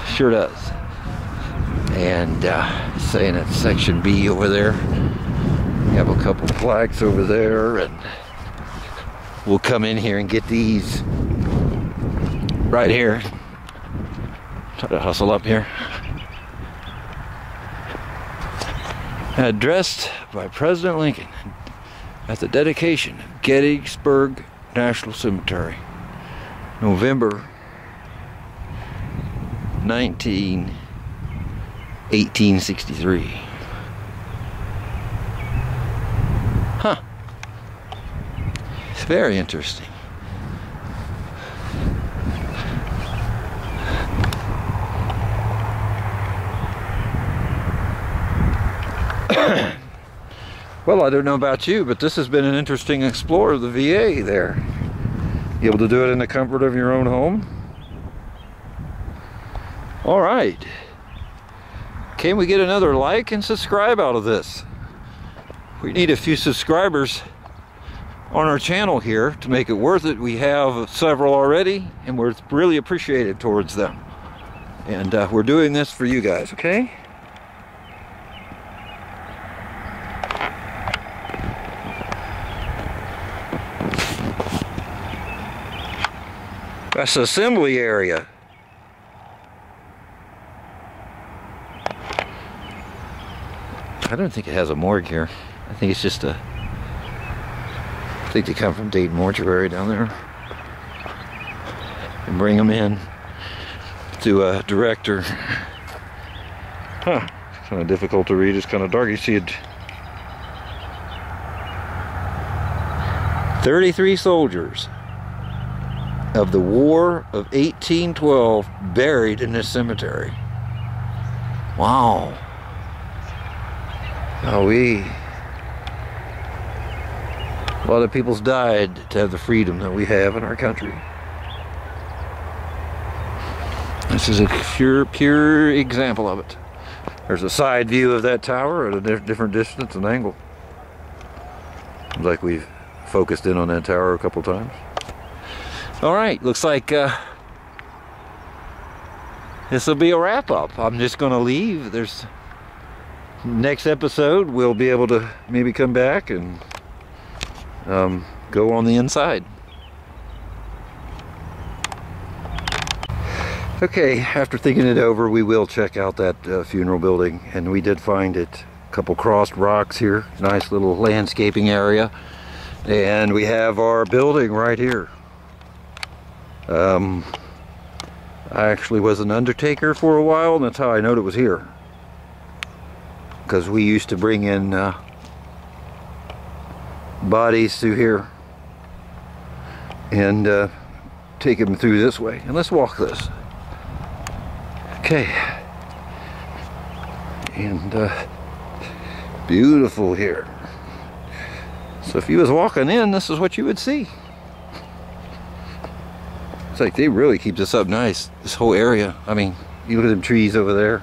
Sure does. And saying it's section B over there. We have a couple plaques over there, and we'll come in here and get these right here. Try to hustle up here. Addressed by President Lincoln at the dedication of Gettysburg National Cemetery, November 1863. Huh. It's very interesting. Well, I don't know about you, but this has been an interesting explore of the VA there. You able to do it in the comfort of your own home? All right. Can we get another like and subscribe out of this? We need a few subscribers on our channel here to make it worth it. We have several already, and we're really appreciated towards them. And we're doing this for you guys, okay? That's the assembly area. I don't think it has a morgue here. I think it's just a... I think they come from Dayton Mortuary down there and bring them in to a director. Huh. It's kind of difficult to read. It's kind of dark. You see it. 33 soldiers of the War of 1812 buried in this cemetery. Wow. A lot of people's died to have the freedom that we have in our country. This is a pure example of it. There's a side view of that tower at a different distance and angle. Seems like we've focused in on that tower a couple times. All right, looks like this will be a wrap-up. I'm just going to leave. There's next episode, we'll be able to maybe come back and go on the inside. Okay, after thinking it over, we will check out that funeral building, and we did find it. A couple crossed rocks here, nice little landscaping area, and we have our building right here. I actually was an undertaker for a while, and that's how I know it was here. Because we used to bring in bodies through here and take them through this way. And let's walk this. Okay. And beautiful here. So if you was walking in, this is what you would see. It's like they really keep this up nice, this whole area. I mean, you look at them trees over there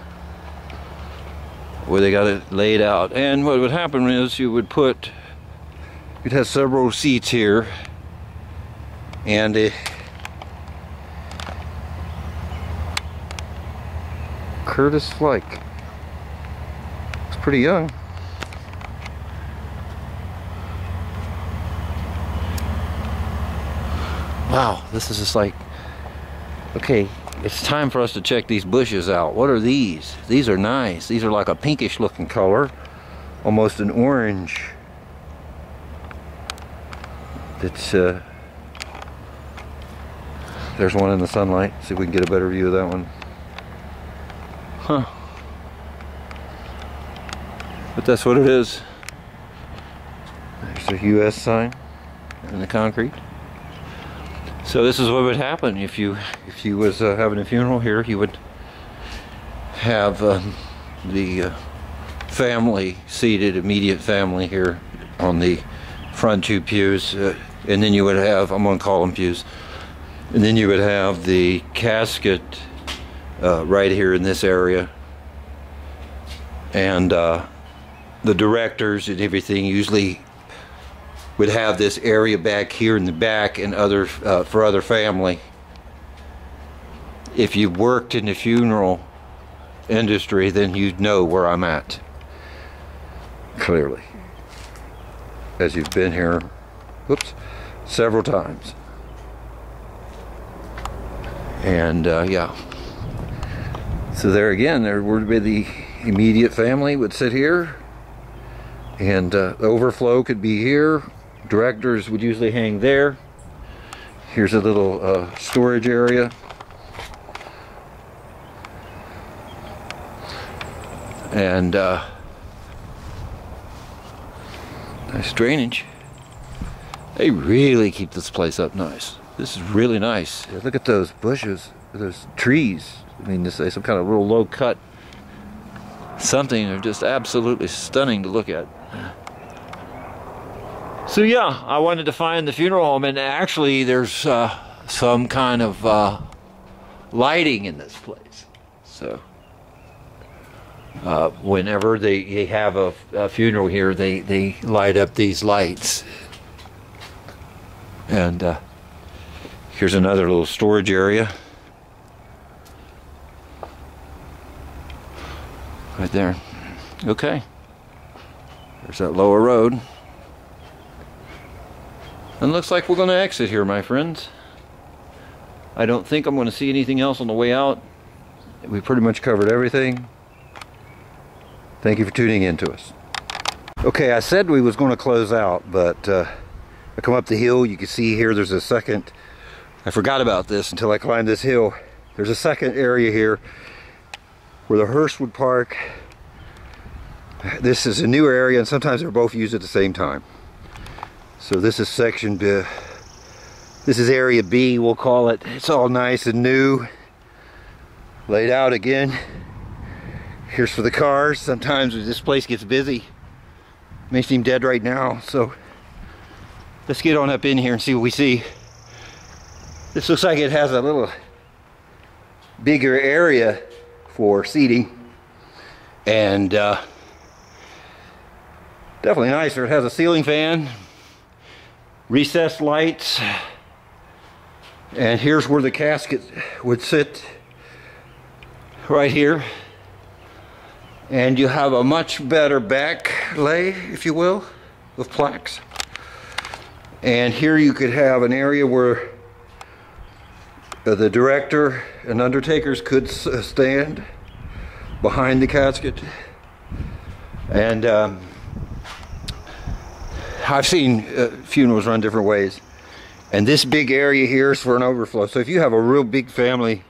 where they got it laid out. And what would happen is you'd have several seats here, and Curtis Flake. It's pretty young. Wow, this is just like, okay, it's time for us to check these bushes out. What are these? These are nice. These are like a pinkish looking color, almost an orange. It's There's one in the sunlight. See if we can get a better view of that one. Huh. But that's what it is. There's a US sign in the concrete. So this is what would happen if you was having a funeral here. You would have the family seated, immediate family here on the front two pews, and then you would have, I'm going to call them pews, and then you would have the casket right here in this area, and the directors and everything usually would have this area back here in the back, and other for other family. If you worked in the funeral industry, then you'd know where I'm at, clearly, as you've been here, whoops, several times. And yeah, so there again, there would be the immediate family would sit here, and the overflow could be here. Directors would usually hang there. Here's a little storage area. And nice drainage. They really keep this place up nice. This is really nice. Yeah, look at those bushes, those trees. I mean, this is some kind of real low cut something. They're just absolutely stunning to look at. So yeah, I wanted to find the funeral home, and actually there's some kind of lighting in this place. So whenever they have a funeral here, they light up these lights. And here's another little storage area right there. Okay, there's that lower road, and looks like we're going to exit here, my friends. I don't think I'm going to see anything else on the way out. We pretty much covered everything. Thank you for tuning in to us. Okay, I said we was going to close out, but I come up the hill. You can see here there's a second. I forgot about this until I climbed this hill. There's a second area here where the hearse would park. This is a new area, and sometimes they're both used at the same time. So this is section B. This is area B, we'll call it. It's all nice and new, laid out again. Here's for the cars. Sometimes this place gets busy. It may seem dead right now, so let's get on up in here and see what we see. This looks like it has a little bigger area for seating, and definitely nicer. It has a ceiling fan, recessed lights, and here's where the casket would sit, right here. And you have a much better back lay, if you will, of plaques. And here you could have an area where the director and undertakers could stand behind the casket. And I've seen funerals run different ways. And this big area here is for an overflow. So if you have a real big family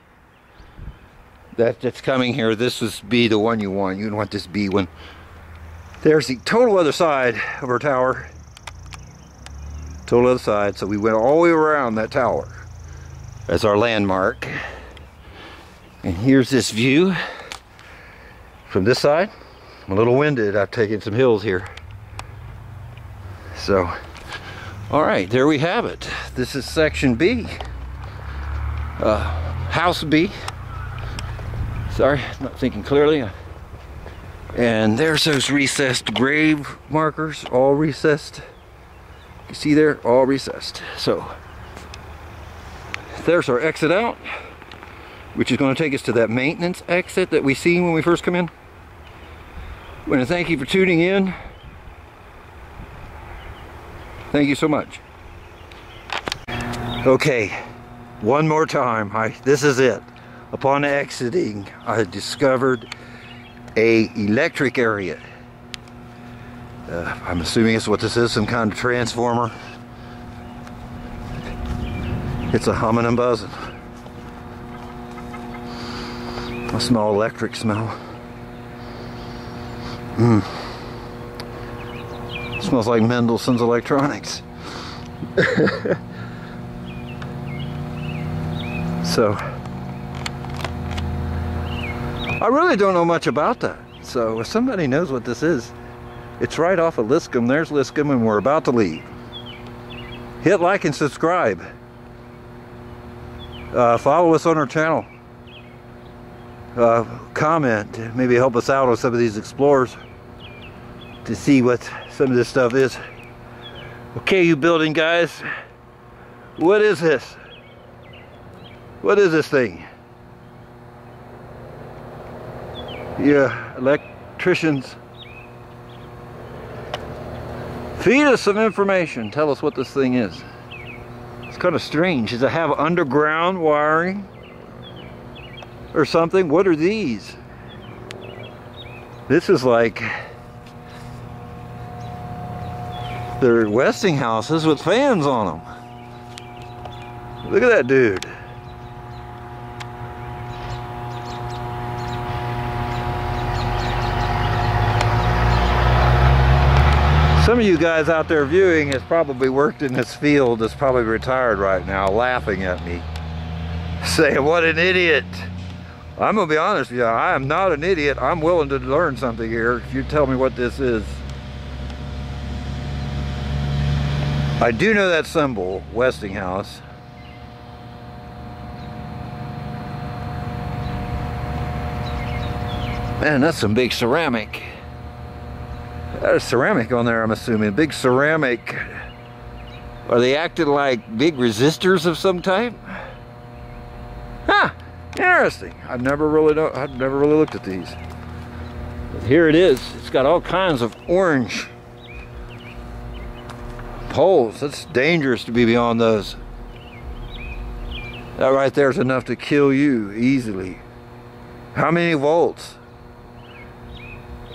that's coming here, this would be the one you want. You want this B one. There's the total other side of our tower. Total other side. So we went all the way around that tower as our landmark. And here's this view from this side. I'm a little winded. I've taken some hills here. So, all right, there we have it. This is section B. House B. Sorry, not thinking clearly. And there's those recessed grave markers, all recessed. You see there, all recessed. So there's our exit out, which is going to take us to that maintenance exit that we seen when we first come in. I want to thank you for tuning in. Thank you so much. Okay, one more time. This is it. Upon exiting, I discovered a electric area. I'm assuming it's what this is, some kind of transformer. It's a humming and buzzing. I smell electric smell. Smells like Mendelssohn's Electronics. So, I really don't know much about that. So if somebody knows what this is, it's right off of Liscum. There's Liscum, and we're about to leave. Hit like and subscribe. Follow us on our channel. Comment, maybe help us out on some of these explorers to see what some of this stuff is. Okay, you building guys, what is this? What is this thing? Yeah, electricians, feed us some information. Tell us what this thing is. It's kind of strange. Does it have underground wiring or something? What are these? This is like they're Westinghouses with fans on them. Look at that dude. Some of you guys out there viewing has probably worked in this field, is probably retired right now, laughing at me, saying, what an idiot. I'm gonna be honest with you, I am not an idiot. I'm willing to learn something here if you tell me what this is. I do know that symbol, Westinghouse. Man, that's some big ceramic. There's ceramic on there, I'm assuming. Big ceramic. Are they acting like big resistors of some type? Huh, interesting. I've never really looked at these. But here it is. It's got all kinds of orange poles. That's dangerous to be beyond those. That right there is enough to kill you easily. How many volts?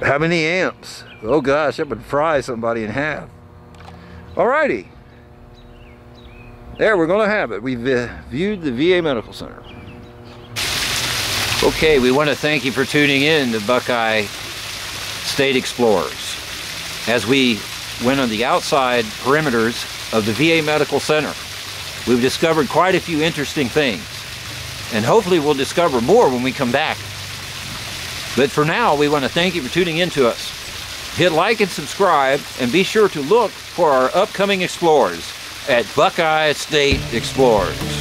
How many amps? Oh gosh, that would fry somebody in half. Alrighty. There, we're going to have it. We've viewed the VA Medical Center. Okay, we want to thank you for tuning in to Buckeye State Explorers. As we went on the outside perimeters of the VA Medical Center, we've discovered quite a few interesting things. And hopefully we'll discover more when we come back. But for now, we want to thank you for tuning in to us. Hit like and subscribe, and be sure to look for our upcoming explorers at Buckeye State Explorers.